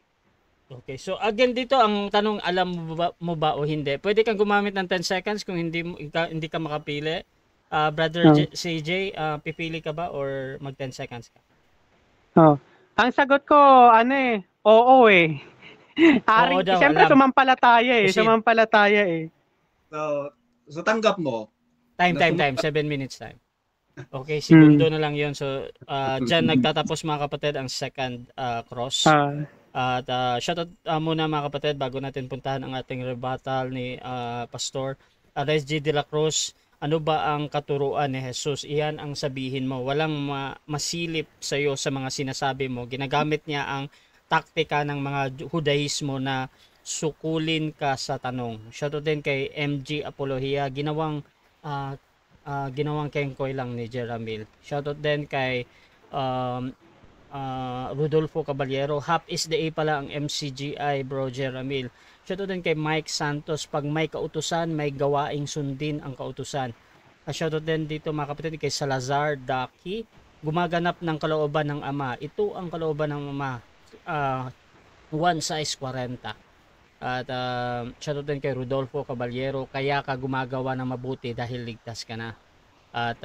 Okay. So again dito ang tanong, alam mo ba o hindi? Pwede kang gumamit ng 10 seconds kung hindi ka makapili. Brother CJ, pipili ka ba or mag 10 seconds ka? Ang sagot ko, oo eh. Siyempre sumampalataya eh. Sumampalataya eh. So tanggap mo. Time. 7 minutes time. Okay, segundo na lang yon. So, dyan nagtatapos mga kapatid ang second cross. At shoutout muna mga kapatid bago natin puntahan ang ating rebuttal ni Pastor RSG de la Cruz. Ano ba ang katuruan ni Jesus? Iyan ang sabihin mo. Walang masilip sa iyo sa mga sinasabi mo. Ginagamit niya ang taktika ng mga Judaismo na sukulin ka sa tanong. Shoutout din kay MG Apologia. Ginawang kengkoy lang ni Jeramil. Shoutout din kay Rodolfo Caballero. Half is the A pala ang MCGI, bro Jeramil. Shoutout din kay Mike Santos. Pag may kautusan, may gawaing sundin ang kautusan. Shoutout din dito mga kapatid kay Salazar Daki. Gumaganap ng kalooban ng Ama. Ito ang kalooban ng Ama. 1 size 40. At shoutout din kay Rodolfo Caballero. Kaya ka gumagawa ng mabuti dahil ligtas ka na. At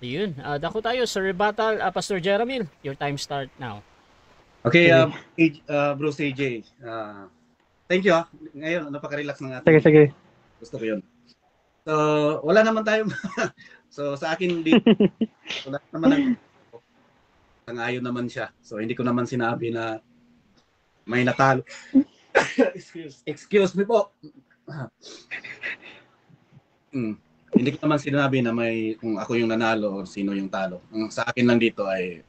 yun. Dako tayo sa rebuttal. Pastor Jeramil, your time start now. Okay, bro CJ. Thank you. Ngayon, napaka-relax ng ating. Sige. Gusto ko yun. So, wala naman tayo. So, sa akin, wala naman sangayon naman siya. So, hindi ko naman sinabi na may natalo. Excuse me po. Hindi ko naman sinabi na kung ako yung nanalo o sino yung talo. Ang sa akin lang dito ay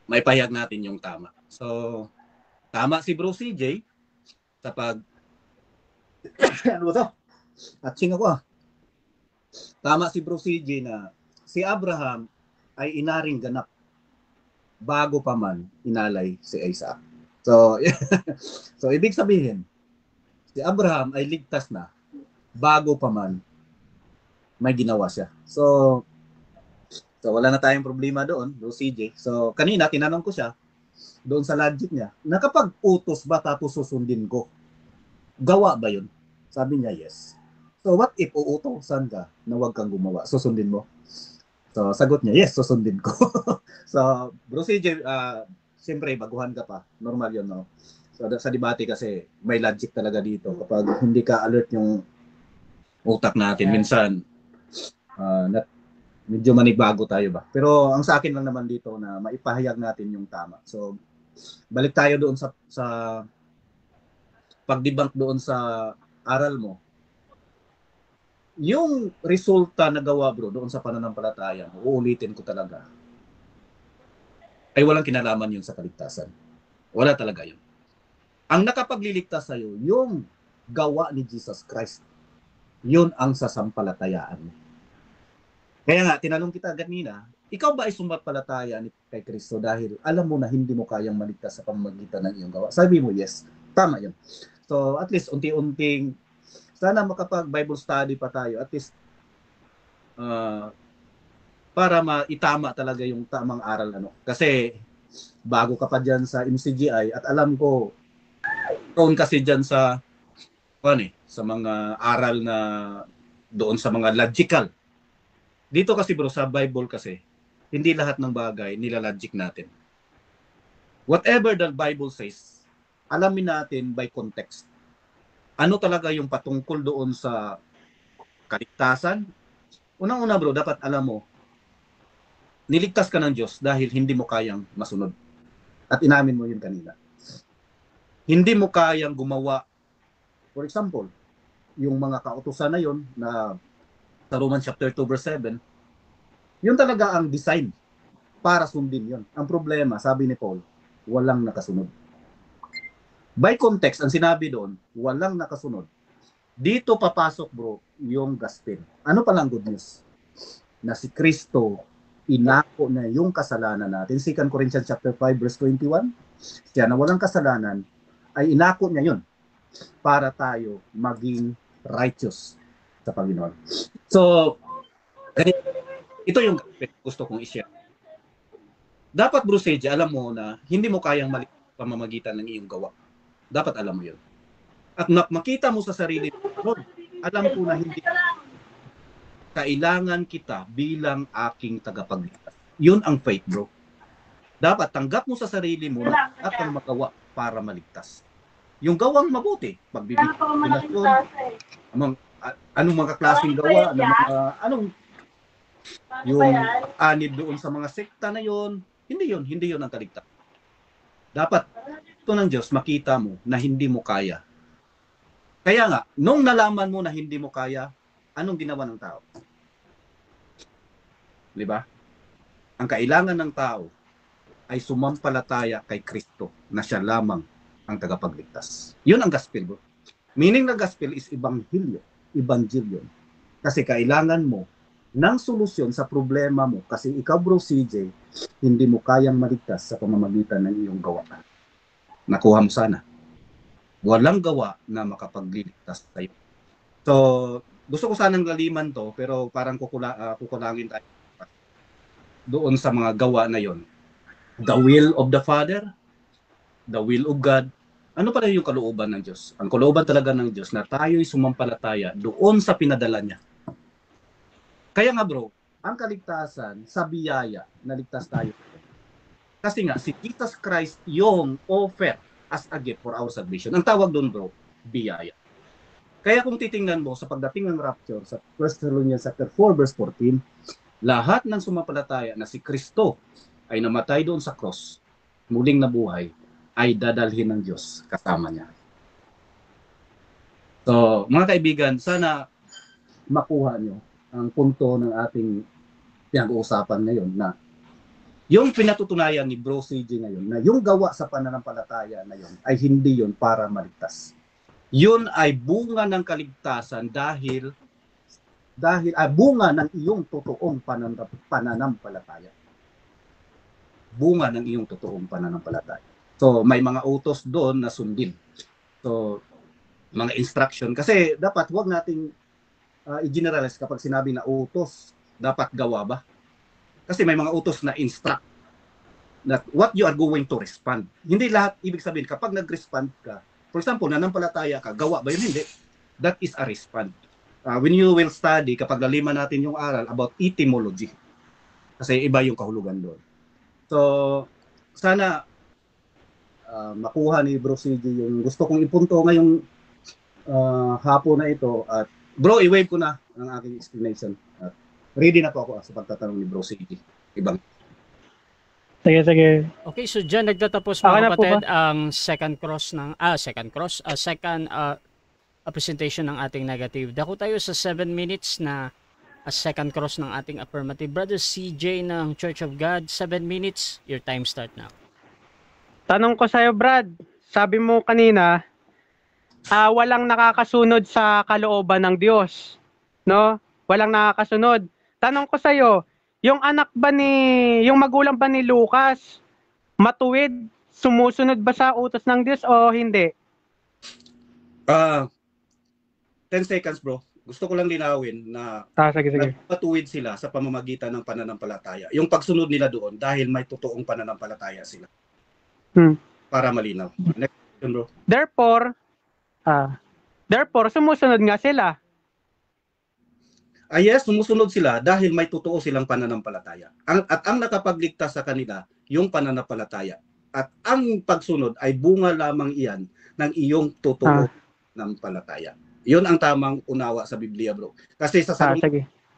may pahayag natin yung tama. So, tama si Bro CJ sa ano ba to? Atching ako Tama si Bro CJ na si Abraham ay inaring ganap bago pa man inalay si Isaac. So, so ibig sabihin, si Abraham ay ligtas na bago pa man may ginawa siya. So wala na tayong problema doon, Bro CJ. So kanina tinanong ko siya doon sa logic niya, nakapag-utos ba tapos susundin ko? Gawa ba yun? Sabi niya, yes. So what if uutosan ka na huwag kang gumawa? Susundin mo? So sagot niya, yes, susundin ko. So Bro CJ, siyempre baguhan ka pa. Normal yun, no? So sa debate kasi may logic talaga dito. Kapag hindi ka alert yung utak natin, minsan medyo manibago tayo ba. Pero ang sa akin lang naman dito na maipahayag natin yung tama. So balik tayo doon sa pag-debunk doon sa aral mo. Yung resulta na gawa, bro, doon sa pananampalataya, uulitin ko talaga, ay walang kinalaman yun sa kaligtasan. Wala talaga yun. Ang nakapagliligtas sa'yo, yung gawa ni Jesus Christ. Yun ang sasampalatayaan mo. Kaya nga, tinanong kita kanina, ikaw ba ay sumampalataya kay Kristo dahil alam mo na hindi mo kayang maligtas sa pamamagitan ng iyong gawa? Sabi mo, yes. Tama yun. So, at least, unti-unting, sana makapag-Bible study pa tayo. At least, para maitama talaga yung tamang aral. Kasi, bago ka pa dyan sa MCGI, at alam ko, prone kasi dyan sa mga aral na doon sa mga logical. Dito kasi bro, sa Bible kasi, hindi lahat ng bagay nilalogic natin. Whatever the Bible says, alamin natin by context. Ano talaga yung patungkol doon sa kaligtasan? Unang-una bro, dapat alam mo, niligtas ka ng Diyos dahil hindi mo kayang masunod. At inamin mo yun kanina. Hindi mo kayang gumawa, for example, yung mga kautusan na yun na sa Romans chapter 2 verse 7, yun talaga ang design para sundin yun. Ang problema, sabi ni Paul, walang nakasunod. By context, ang sinabi doon, walang nakasunod. Dito papasok bro, yung gospel. Ano palang good news? Na si Kristo, inako na yung kasalanan natin. 2 Corinthians chapter 5 verse 21, siya na walang kasalanan, ay inako niya yun para tayo maging righteous sa Panginoon. So, ito yung gusto kong i-share. Dapat, Bro Sage, alam mo na hindi mo kayang pamamagitan ng iyong gawa. Dapat alam mo yun. At makita mo sa sarili mo, alam ko na hindi kailangan kita bilang aking tagapagligtas. Yun ang faith, bro. Dapat tanggap mo sa sarili mo na at ang magawa para maligtas. Yung gawang mabuti, pagbibigay, anong mga klaseng gawa, anong yung anib doon sa mga sekta na yon, hindi yun ang kaligtasan. Dapat ito ng Diyos makita mo na hindi mo kaya. Kaya nga, nung nalaman mo na hindi mo kaya, anong ginawa ng tao? Di ba? Ang kailangan ng tao ay sumampalataya kay Kristo na siya lamang ang tagapagligtas. Yun ang gospel, bro. Meaning na gospel is evangelion. Kasi kailangan mo ng solusyon sa problema mo. Kasi ikaw, bro CJ, hindi mo kayang maligtas sa pamamagitan ng iyong gawa. Nakuha mo sana. Walang gawa na makapagliligtas tayo. So, gusto ko sanang laliman to, pero parang kukulangin tayo doon sa mga gawa na yon. The will of the Father, the will of God. Ano pala yung kalooban ng Diyos? Ang kalooban talaga ng Diyos na tayo'y sumampalataya doon sa pinadala niya. Kaya nga bro, ang kaligtasan sa biyaya, naligtas tayo. Kasi nga, si Jesus Christ yung offer as a gift for our salvation. Ang tawag doon bro, biyaya. Kaya kung titingnan mo sa pagdating ng rapture sa 1 Thessalonians chapter 4 verse 14, lahat ng sumampalataya na si Kristo ay namatay doon sa cross, muling nabuhay, ay dadalhin ng Diyos kasama niya. So, mga kaibigan, sana makuha nyo ang punto ng ating pinag-uusapan ngayon na yung pinatutunayan ni Bro CJ ngayon na yung gawa sa pananampalataya na yun ay hindi yun para maligtas. Yun ay bunga ng kaligtasan dahil bunga ng iyong totoong pananampalataya. Bunga ng iyong totoong pananampalataya. So may mga utos doon na sundin. So mga instruction kasi dapat wag nating i-generalize kapag sinabi na utos, dapat gawa ba? Kasi may mga utos na instruct that what you are going to respond. Hindi lahat ibig sabihin kapag nag-respond ka, for example, nanampalataya ka, gawa ba yun? Hindi. That is a respond. When you will study, kapag laliman natin yung aral about etymology, kasi iba yung kahulugan doon. So, sana makuha ni Bro CJ yung gusto kong ipunto ngayong hapon na ito. At bro, i-wave ko na ang aking explanation. At ready na po ako sa pagtatanong ni Bro CJ. Ibang. Sige. Okay, so dyan nagtatapos Ako mga na po kapatid ang second presentation ng ating negative. Dako tayo sa 7 minutes na second cross ng ating affirmative. Brother CJ ng Church of God, 7 minutes, your time start now. Tanong ko sa'yo, Brad. Sabi mo kanina, walang nakakasunod sa kalooban ng Diyos. No? Walang nakakasunod. Tanong ko sa'yo, yung magulang ba ni Lucas, matuwid, sumusunod ba sa utos ng Diyos o hindi? 10 seconds, bro. Gusto ko lang linawin na Sige. matuwid sila sa pamamagitan ng pananampalataya. Yung pagsunod nila doon dahil may totoong pananampalataya sila. Para malinaw. Next question, bro. Therefore, sumusunod nga sila. Yes, sumusunod sila dahil may totoo silang pananampalataya. At ang nakapagligtas sa kanila, yung pananampalataya. At ang pagsunod ay bunga lamang iyan ng iyong totoo ng palataya. Yun ang tamang unawa sa Biblia, bro. Kasi sa Salmo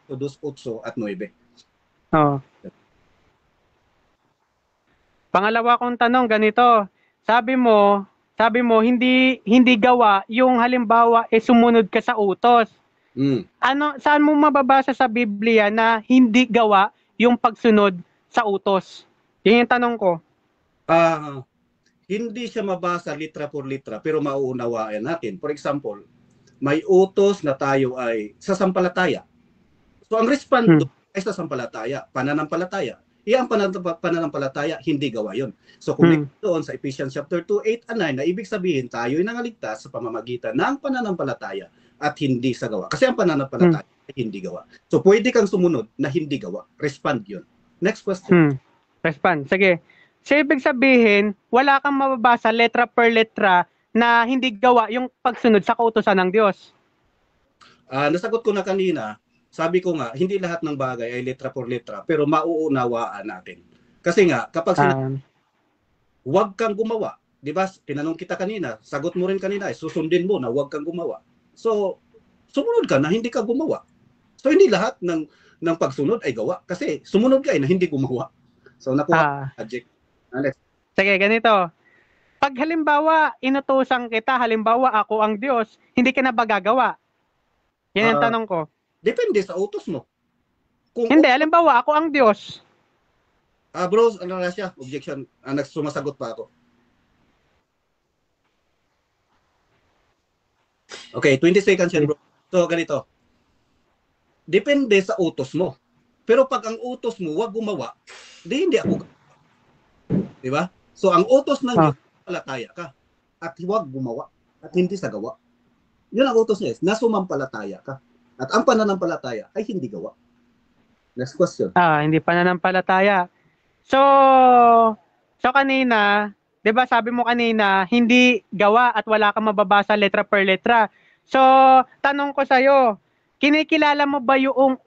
2:8 at 9. Oh. Pangalawa kong tanong ganito. Sabi mo hindi gawa yung halimbawa sumunod ka sa utos. Saan mo mababasa sa Biblia na hindi gawa yung pagsunod sa utos? Yan yung tanong ko. Hindi siya mabasa litra por litra pero mauunawaan natin. For example, may utos na tayo ay sasampalataya. So ang respond ay sasampalataya, pananampalataya. Ang pananampalataya, hindi gawa yun. So kung doon sa Ephesians chapter 2:8 and 9, na ibig sabihin tayo ay nangaligtas sa pamamagitan ng pananampalataya at hindi sa gawa. Kasi ang pananampalataya ay hindi gawa. So pwede kang sumunod na hindi gawa. Respond yun. Next question. Respond. Sige. So ibig sabihin, wala kang mababasa letra per letra na hindi gawa yung pagsunod sa kautusan ng Diyos. Nasagot ko na kanina. Sabi ko nga, hindi lahat ng bagay ay letra por letra, pero mauunawaan natin. Kasi nga, kapag huwag kang gumawa, di ba? Tinanong kita kanina, sagot mo rin kanina, susundin mo na huwag kang gumawa. So, sumunod ka na hindi ka gumawa. So, hindi lahat ng pagsunod ay gawa. Kasi sumunod ka na hindi gumawa. So, nakuha adject. Sige, ganito. Pag halimbawa, inutusan kita, halimbawa ako ang Diyos, hindi ka na ba gagawa? Yan ang tanong ko. Depende sa utos mo. Hindi, halimbawa ako ang Diyos. Bro, ano na siya? Objection. Sumasagot pa ako. Okay, 20 seconds yan, bro. So, ganito. Depende sa utos mo. Pero pag ang utos mo, wag gumawa, hindi ako. Di ba? So, ang utos ng Diyos, palataya ka. At huwag gumawa. At hindi sa gawa. Yun ang utos niya. Nasumampalataya ka. At ang pananampalataya ay hindi gawa. Next question. Hindi pananampalataya. So kanina, 'di ba sabi mo kanina, hindi gawa at wala kang mababasa letra per letra. So, tanong ko sa iyo, kinikilala mo ba yung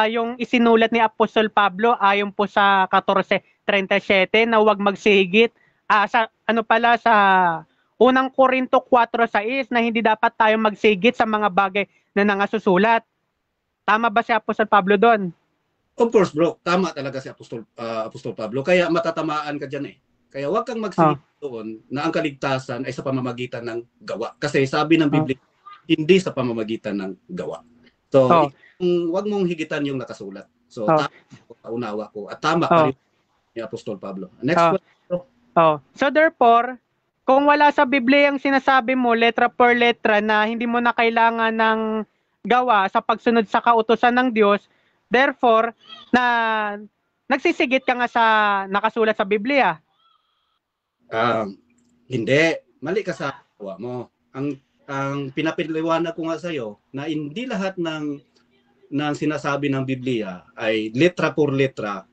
yung isinulat ni Apostol Pablo ayon po sa 14:37 na huwag magsigit sa unang Korinto 4:6 na hindi dapat tayo magsigit sa mga bagay na nangasusulat. Tama ba si Apostol Pablo doon? Of course, bro. Tama talaga si Apostol Pablo. Kaya matatamaan ka dyan eh. Kaya huwag kang magsigit doon na ang kaligtasan ay sa pamamagitan ng gawa. Kasi sabi ng Biblia, hindi sa pamamagitan ng gawa. So, huwag mong higitan yung nakasulat. So, tama ko, unawa ko. At tama pa rin ni Apostol Pablo. Next question. So, therefore, kung wala sa Biblia yung sinasabi mo, letra per letra, na hindi mo na kailangan ng gawa sa pagsunod sa kautusan ng Diyos, therefore, na nagsisigit ka nga sa nakasulat sa Biblia. Ah, hindi. Mali ka sa gawa mo. Ang pinapaliwanag ko nga sa iyo na hindi lahat ng sinasabi ng Biblia ay letra por letra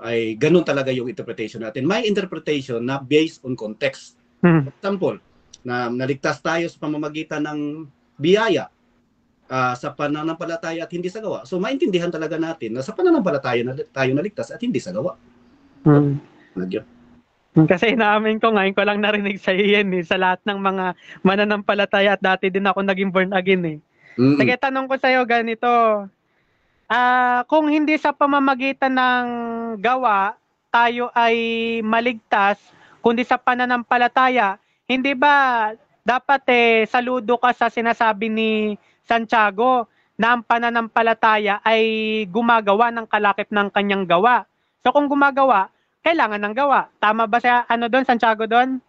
ay ganun talaga yung interpretation natin. May interpretation na based on context. Hmm. For example, na naligtas tayo sa pamamagitan ng biyaya sa pananampalataya at hindi sa gawa. So maintindihan talaga natin na sa pananampalataya na tayo naligtas at hindi sa gawa. Hmm. Nagyo. Kasi inaamin ko, ngayon ko lang narinig sa iyan sa lahat ng mga mananampalataya at dati din ako naging born again Sige, tanong ko sa'yo ganito. Kung hindi sa pamamagitan ng gawa, tayo ay maligtas, kundi sa pananampalataya, hindi ba dapat saludo ka sa sinasabi ni Santiago na ang pananampalataya ay gumagawa ng kalakip ng kanyang gawa? So kung gumagawa, kailangan ng gawa. Tama ba siya doon, Santiago doon?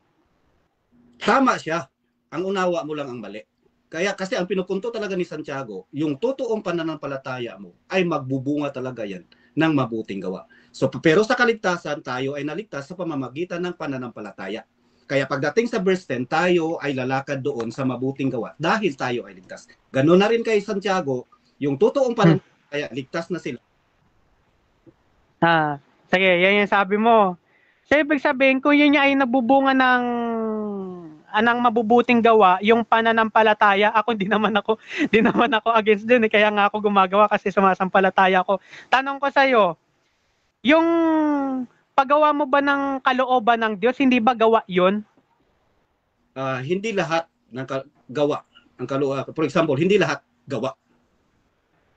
Tama siya. Ang unawa mo lang ang mali. Kaya kasi ang pinupunto talaga ni Santiago, yung totoong pananampalataya mo ay magbubunga talaga yan ng mabuting gawa. So pero sa kaligtasan, tayo ay naligtas sa pamamagitan ng pananampalataya. Kaya pagdating sa verse 10, tayo ay lalakad doon sa mabuting gawa dahil tayo ay ligtas. Ganoon na rin kay Santiago, yung totoong pananampalataya, ligtas na sila. Sige, yan yung sabi mo. So, ibig sabihin, kung yun ay nabubunga ng mabubuting gawa, yung pananampalataya, ako di naman ako against din kaya nga ako gumagawa kasi sumasampalataya ako. Tanong ko sa iyo, yung paggawa mo ba ng kalooban ng Diyos, hindi ba gawa 'yon? Hindi lahat ng gawa ang kalooban. For example, hindi lahat gawa.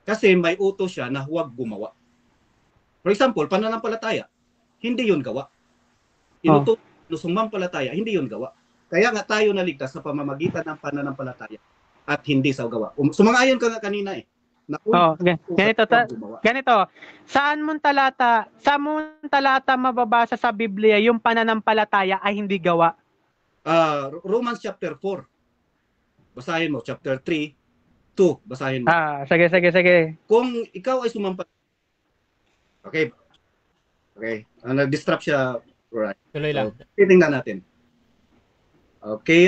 Kasi may utos siya na huwag gumawa. For example, pananampalataya, hindi 'yun gawa. Inutos sumampalataya, hindi 'yun gawa. Kaya nga tayo naligtas sa pamamagitan ng pananampalataya at hindi sa gawa. Sumang-ayon ka nga kanina Ganito. Saan mong talata mababasa sa Biblia yung pananampalataya ay hindi gawa? Romans chapter 4. Basahin mo chapter 3:2. Basahin mo. Sige. Kung ikaw ay sumampalataya. Okay. Nag-distract siya. Right. Tuloy lang. Titingnan natin. Okay,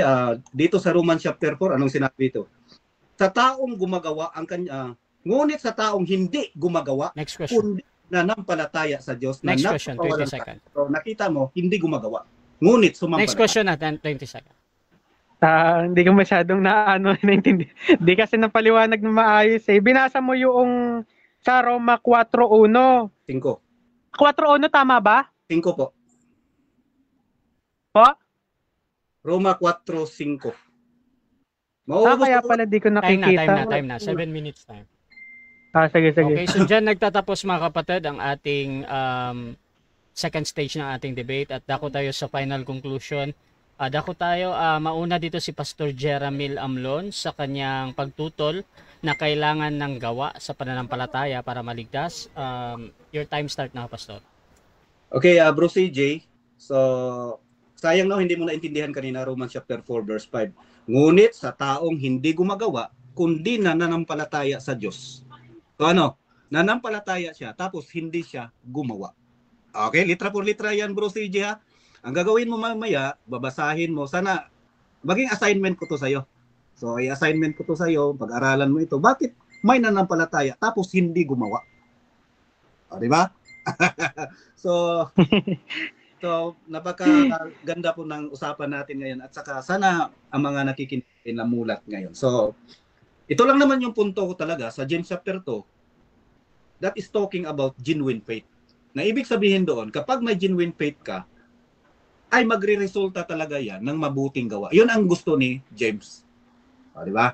dito sa Romans chapter 4, anong sinabi ito? Sa taong gumagawa ang kanya, ngunit sa taong hindi gumagawa, Next question. kundi nanampalataya sa Diyos. Next question, 20 seconds. So, nakita mo, hindi gumagawa. Ngunit sumampalataya. Next question natin, 20 seconds. Hindi ko masyadong naintindi. Di kasi napaliwanag na maayos Binasa mo yung sa Roma 4:1. 5. 4:1 tama ba? 5 po. Po? Roma 4:5. Kaya pala di ko nakikita. Time na. 7 minutes time. Sige. Okay, so dyan nagtatapos mga kapatid ang ating second stage ng ating debate at dako tayo sa final conclusion. Dako tayo, mauna dito si Pastor Jeramil Amlon sa kanyang pagtutol na kailangan ng gawa sa pananampalataya para maligtas. Your time start na, Pastor. Okay, Bro CJ. So, sayang hindi mo naintindihan kanina Romans chapter 4 verse 5. Ngunit sa taong hindi gumagawa, kundi nananampalataya sa Diyos. So nanampalataya siya, tapos hindi siya gumawa. Okay, litra por litra yan, Bro CJ ha. Ang gagawin mo mamaya, babasahin mo. Sana, maging assignment ko to sa'yo. So, i-assignment ko to sa'yo, pag-aralan mo ito. Bakit may nananampalataya, tapos hindi gumawa? Di ba? So, napakaganda po ng usapan natin ngayon at saka sana ang mga nakikinig na mulat ngayon. So, ito lang naman yung punto ko talaga sa James chapter 2 that is talking about genuine faith. Na ibig sabihin doon, kapag may genuine faith ka, ay magre-resulta talaga yan ng mabuting gawa. Yun ang gusto ni James. Di ba?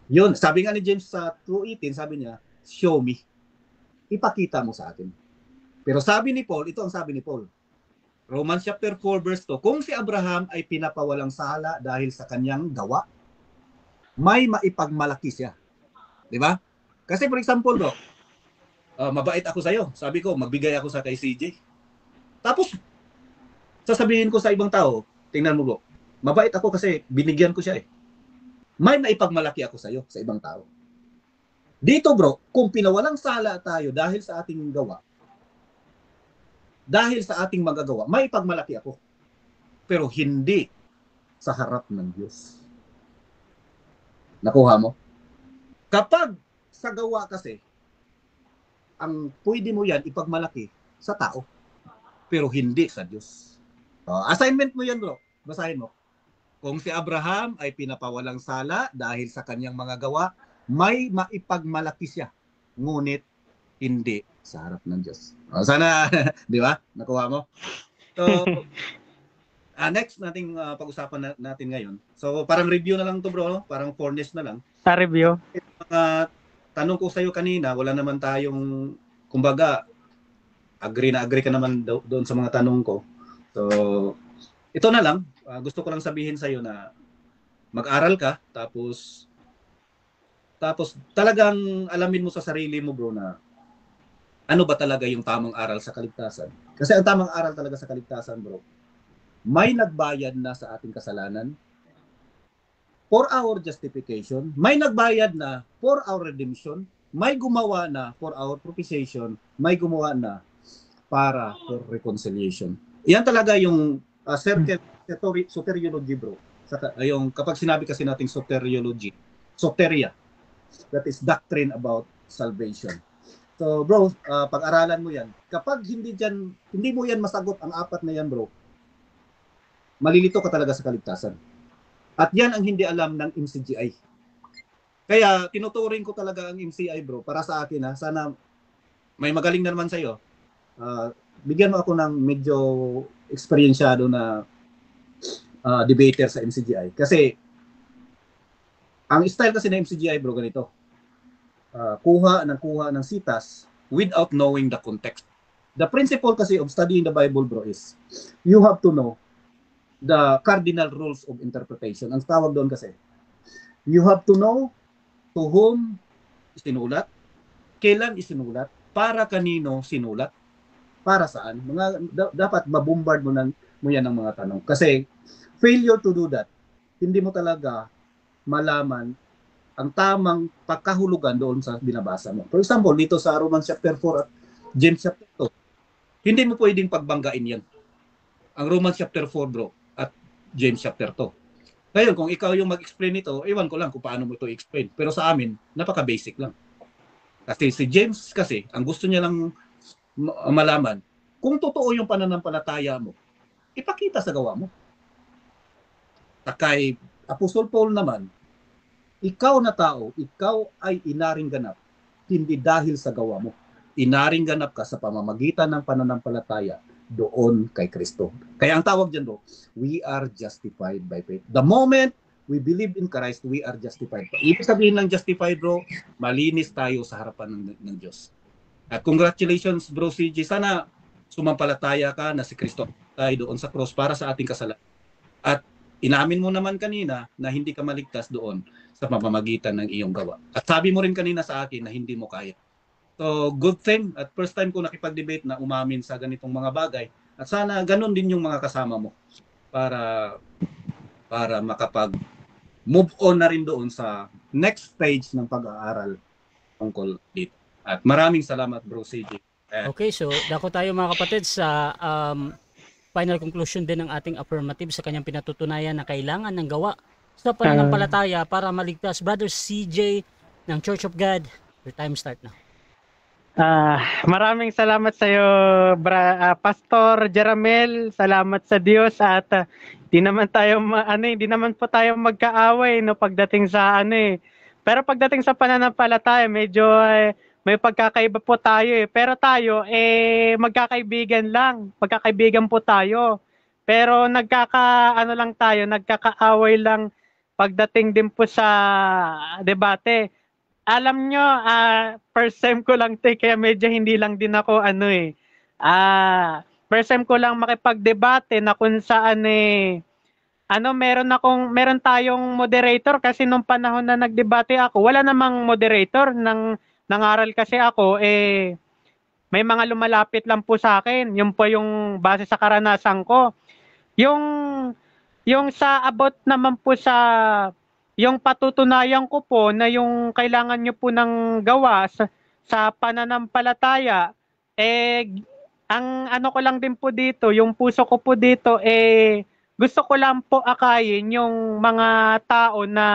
Yun, sabi nga ni James sa 2:18, sabi niya, show me. Ipakita mo sa akin. Pero sabi ni Paul, ito ang sabi ni Paul, Romans chapter 4 verse 2, kung si Abraham ay pinapawalang sala dahil sa kanyang gawa, may maipagmalaki siya. Di ba? Kasi for example, mabait ako sa'yo. Sabi ko, magbigay ako sa kay CJ. Tapos, sasabihin ko sa ibang tao, tingnan mo bro, mabait ako kasi binigyan ko siya May maipagmalaki ako sa'yo, sa ibang tao. Dito bro, kung pinawalang sala tayo dahil sa ating gawa, dahil sa ating magagawa, may ipagmalaki ako. pero hindi sa harap ng Diyos. Nakuha mo? Kapag sa gawa kasi, ang pwede mo yan ipagmalaki sa tao, pero hindi sa Diyos. Assignment mo yan, bro. Basahin mo. Kung si Abraham ay pinapawalang sala dahil sa kanyang mga gawa, may maipagmalaki siya. Ngunit hindi sa harap ng Diyos. Sana, di ba? Nakuha mo? So, next nating pag-usapan natin ngayon. So, parang review na lang to, bro. No? Parang furnace na lang. Sa review. Tanong ko sa'yo kanina, wala naman tayong, kumbaga, agree ka naman doon sa mga tanong ko. So, ito na lang. Gusto ko lang sabihin sa'yo na mag-aral ka, tapos talagang alamin mo sa sarili mo, bro, na ano ba talaga yung tamang aral sa kaligtasan. Kasi ang tamang aral talaga sa kaligtasan, bro, may nagbayad na sa ating kasalanan for our justification, may nagbayad na for our redemption, may gumawa na for our propitiation, may gumawa na para for reconciliation. Yan talaga yung soteriology, bro. Yung kapag sinabi kasi nating soteriology, soteria, that is doctrine about salvation. So, bro, pag-aralan mo yan. Kapag hindi mo yan masagot ang apat na yan, bro, malilito ka talaga sa kaligtasan. At yan ang hindi alam ng MCGI. Kaya tinuturing ko talaga ang MCI, bro, para sa akin, sana may magaling na naman sa'yo. Bigyan mo ako ng medyo eksperyensyado na debater sa MCGI. Kasi ang style kasi ng MCGI, bro, ganito. Kuha ng sitas without knowing the context. The principle kasi of studying the Bible, bro, is you have to know the cardinal rules of interpretation. Ang tawag doon kasi, you have to know to whom sinulat, kailan isinulat, para kanino sinulat, para saan. Dapat mabombard mo yan ng mga tanong. Kasi failure to do that, hindi mo talaga malaman ang tamang pagkahulugan doon sa binabasa mo. For example, dito sa Romans chapter 4 at James chapter 2, hindi mo pwedeng pagbanggain yan. Ang Romans chapter 4, bro, at James chapter 2. Ngayon, kung ikaw yung mag-explain nito, ewan ko lang kung paano mo ito i-explain. Pero sa amin, napaka-basic lang. Kasi si James kasi, ang gusto niya lang malaman, kung totoo yung pananampalataya mo, ipakita sa gawa mo. Kay Apostol Paul naman, ikaw na tao, ikaw ay inaring ganap, hindi dahil sa gawa mo. Inaring ganap ka sa pamamagitan ng pananampalataya doon kay Kristo. Kaya ang tawag dyan, bro, we are justified by faith. The moment we believe in Christ, we are justified. Ibig sabihin lang justified, bro, malinis tayo sa harapan ng Diyos. At congratulations, bro CJ. Sana sumampalataya ka na si Kristo tayo doon sa cross para sa ating kasalanan. At inamin mo naman kanina na hindi ka maligtas doon sa pamamagitan ng iyong gawa. At sabi mo rin kanina sa akin na hindi mo kaya. So, good thing. At first time ko nakipag-debate na umamin sa ganitong mga bagay. At sana ganun din yung mga kasama mo para makapag-move on na rin doon sa next stage ng pag-aaral tungkol dito. At maraming salamat, bro CJ. Okay, so dako tayo mga kapatid sa final conclusion din ng ating affirmative sa kanyang pinatutunayan na kailangan ng gawa sa pananampalataya para maligtas. Brother CJ ng Church of God, your time start na. Maraming salamat sa iyo, Pastor Jeramel. Salamat sa Diyos at di naman po tayo magkaaway no pagdating sa Pero pagdating sa pananampalataya, medyo may pagkakaiba po tayo Pero tayo magkakaibigan lang. Magkakaibigan po tayo. Pero nagkakaaway lang pagdating din po sa debate. Alam nyo, first time ko lang kaya medyo hindi lang din ako first time ko lang makipagdebate na kung saan meron tayong moderator kasi nung panahon na nagdebate ako, wala namang moderator nangaral kasi ako may mga lumalapit lang po sa akin. Yun po yung base sa karanasan ko. Yung sa about naman po yung patutunayan ko po na yung kailangan nyo po ng gawa sa pananampalataya, ang ko lang din po dito, yung puso ko po dito, gusto ko lang po akayin yung mga tao na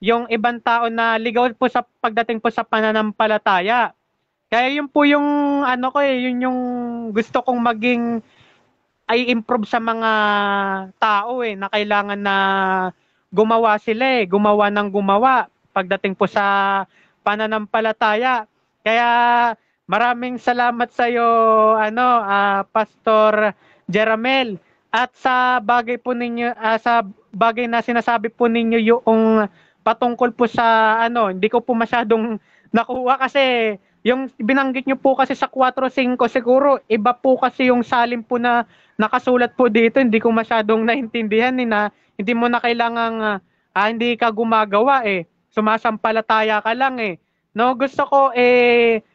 yung ibang tao na ligaw po sa pagdating po sa pananampalataya. Kaya yun po yung ano ko yun yung gusto kong maging ay improve sa mga tao na kailangan na gumawa sila gumawa ng gumawa pagdating po sa pananampalataya. Kaya maraming salamat sa iyo Pastor Jeramel, at sa bagay po ninyo sa bagay na sinasabi po ninyo yung patungkol po sa hindi ko po masyadong nakuha kasi yung binanggit nyo po kasi sa 4:5 siguro iba po kasi yung salin po na nakasulat po dito, hindi ko masyadong naintindihan na hindi mo na kailangang hindi ka gumagawa sumasampalataya ka lang no, gusto ko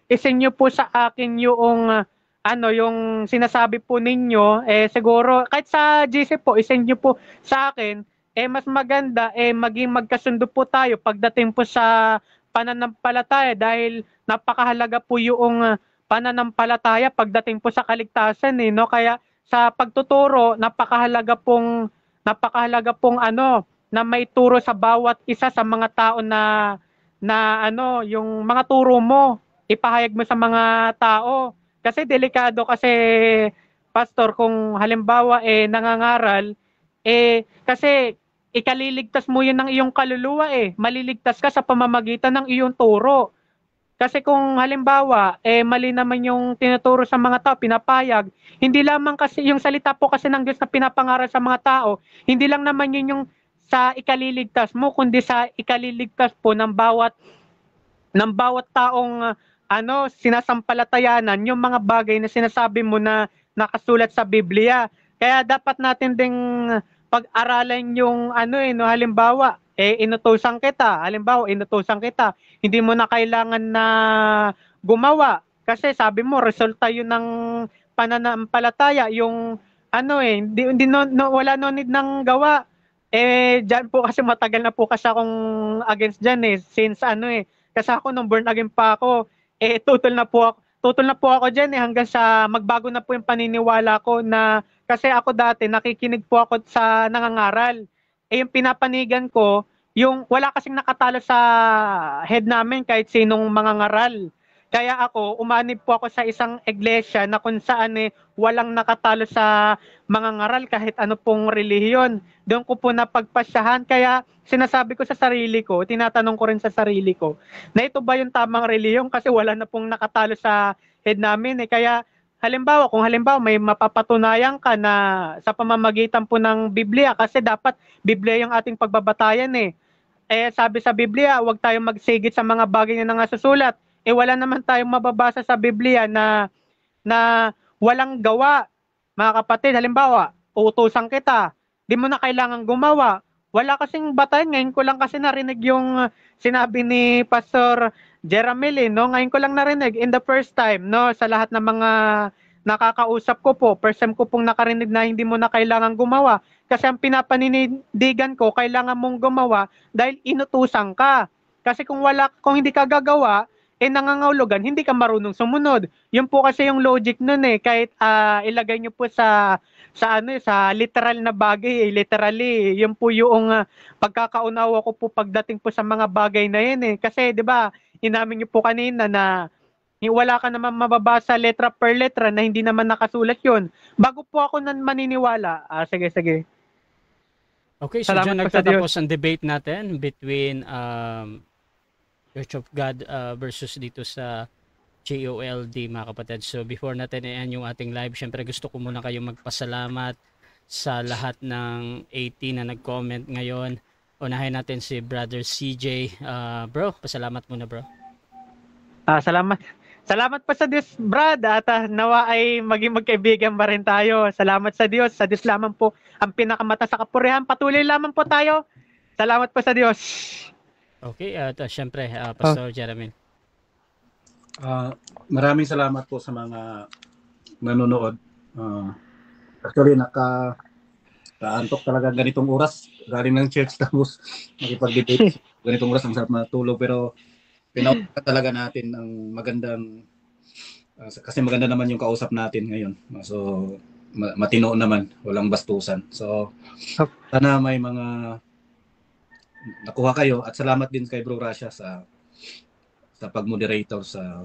isinyo po sa akin yung yung sinasabi po ninyo siguro kahit sa GC po isinyo po sa akin mas maganda maging magkasundo po tayo pagdating po sa pananampalataya dahil napakahalaga po yung pananampalataya pagdating po sa kaligtasan no, kaya sa pagtuturo napakahalaga pong na maituro sa bawat isa sa mga tao na yung mga turo mo ipahayag mo sa mga tao kasi delikado kasi pastor kung halimbawa nangangaral kasi ikaliligtas mo yun ng iyong kaluluwa maliligtas ka sa pamamagitan ng iyong turo. Kasi kung halimbawa, mali naman yung tinuturo sa mga tao, pinapayag, hindi lamang kasi yung salita po kasi ng Diyos na pinapangaral sa mga tao, hindi lang naman yun yung sa ikaliligtas mo, kundi sa ikaliligtas po ng bawat taong sinasampalatayanan, yung mga bagay na sinasabi mo na nakasulat sa Biblia. Kaya dapat natin ding pag-aralan yung no, halimbawa, inutusan kita, hindi mo na kailangan na gumawa kasi sabi mo resulta yun ng pananampalataya yung wala no need ng gawa diyan po kasi matagal na po kasi akong against diyan since kasi ako nung born again pa ako tutol na po ako diyan hanggang sa magbago na po yung paniniwala ko na kasi ako dati nakikinig po ako sa nangangaral yung pinapanigan ko, yung wala kasing nakatalo sa head namin kahit sinong mangangaral. Kaya ako, umanib po ako sa isang iglesia na kung saan walang nakatalo sa mangangaral kahit ano pong relihiyon. Doon ko po napagpasyahan. Kaya sinasabi ko sa sarili ko, tinatanong ko rin sa sarili ko, na ito ba yung tamang relihiyon kasi wala na pong nakatalo sa head namin. Kaya kung halimbawa may mapapatunayan ka na sa pamamagitan po ng Biblia kasi dapat Biblia yung ating pagbabatayan sabi sa Biblia, huwag tayong magsigit sa mga bagay na nangasusulat. Wala naman tayong mababasa sa Biblia na walang gawa. Mga kapatid, halimbawa, uutusan kita, di mo na kailangan gumawa. Wala kasing batayan. Ngayon ko lang kasi narinig yung sinabi ni Pastor Jeramel no? Ngayon ko lang narinig in the first time no, sa lahat ng mga nakakausap ko po, first time ko pong nakarinig na hindi mo na kailangan gumawa kasi ang pinapaninindigan ko kailangan mong gumawa dahil inutusan ka. Kasi kung hindi ka gagawa nangangahulugan hindi ka marunong sumunod. Yun po kasi yung logic nun kahit ilagay niyo po sa literal na bagay literally yun po yung pagkakaunawa ko po pagdating po sa mga bagay na yun kasi 'di ba inamin niyo po kanina na wala ka naman mababasa letra per letra na hindi naman nakasulat yun. Bago po ako maniniwala. Sige. Okay, so dyan nagtatapos ang debate natin between Church of God versus dito sa JOLD mga kapatid. So before natin i-end yung ating live, syempre gusto ko muna kayong magpasalamat sa lahat ng 18 na nag-comment ngayon. Unahin natin si Brother CJ. Bro, pasalamat muna bro. Salamat pa sa Diyos, Brad, at nawa ay maging magkaibigan pa rin tayo. Salamat sa Diyos lamang po ang pinakamata sa kapurihan. Patuloy lamang po tayo. Salamat pa sa Diyos. Okay, at syempre, Pastor Jeramel. Maraming salamat po sa mga nanonood. Actually, nakaantok talaga ganitong oras. Galing ng church tapos makipag-debate. Ganitong oras ang sarap matulog pero pinauta talaga natin ang magandang kasi maganda naman yung kausap natin ngayon. So matino naman, walang bastusan. So sana may mga nakuha kayo at salamat din kay Bro Rasha sa pag-moderator sa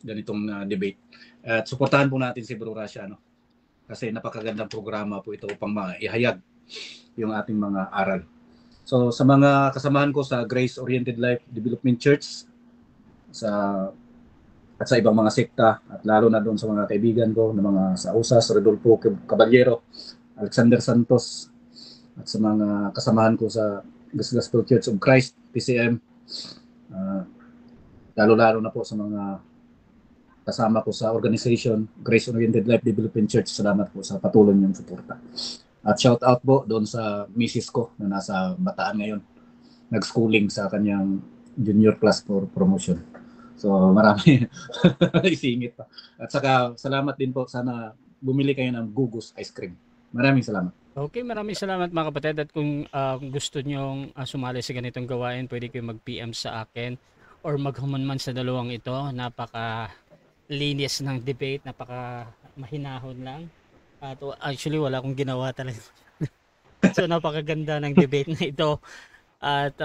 ganitong debate. At suportahan po natin si Bro Rasha, no? Kasi napakagandang programa po ito upang maihayag yung ating mga aral. So sa mga kasamahan ko sa Grace Oriented Life Development Church at sa ibang mga sekta, at lalo na doon sa mga kaibigan ko na mga sa USAS, Rodolfo Caballero, Alexander Santos, at sa mga kasamahan ko sa Gospel Church of Christ, PCM, lalo-lalo na po sa mga kasama ko sa organization Grace Oriented Life Development Church. Salamat po sa patuloy niyong suporta. At shout out po doon sa misis ko na nasa Bataan ngayon, nag-schooling sa kanyang junior class for promotion. So marami isingit pa. At saka salamat din po, sana bumili kayo ng Gugus ice cream. Maraming salamat. Okay, maraming salamat mga kapatid, at kung gusto nyong sumali sa ganitong gawain, pwede kayo mag-PM sa akin or maghamon man sa dalawang ito. Napaka linis ng debate, napaka mahinahon lang. At actually wala akong ginawa talaga. So napakaganda ng debate na ito. At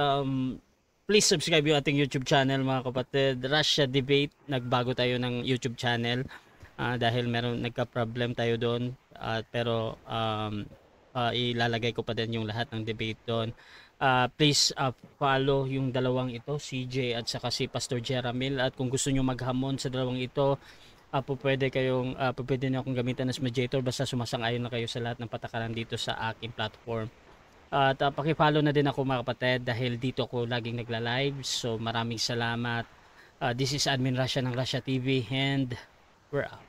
please subscribe yung ating YouTube channel mga kapatid. Russia Debate, nagbago tayo ng YouTube channel dahil nagka-problem tayo doon. Pero ilalagay ko pa din yung lahat ng debate doon. Please follow yung dalawang ito, CJ at saka si Pastor Jeramil. At kung gusto nyo maghamon sa dalawang ito, pwede na akong gamitan as mediator basta sumasang-ayon na kayo sa lahat ng patakaran dito sa aking platform. At paki-follow na din ako mga kapatid dahil dito ako laging nagla-live. So maraming salamat. This is Admin Rasha ng Rasha TV and we're out.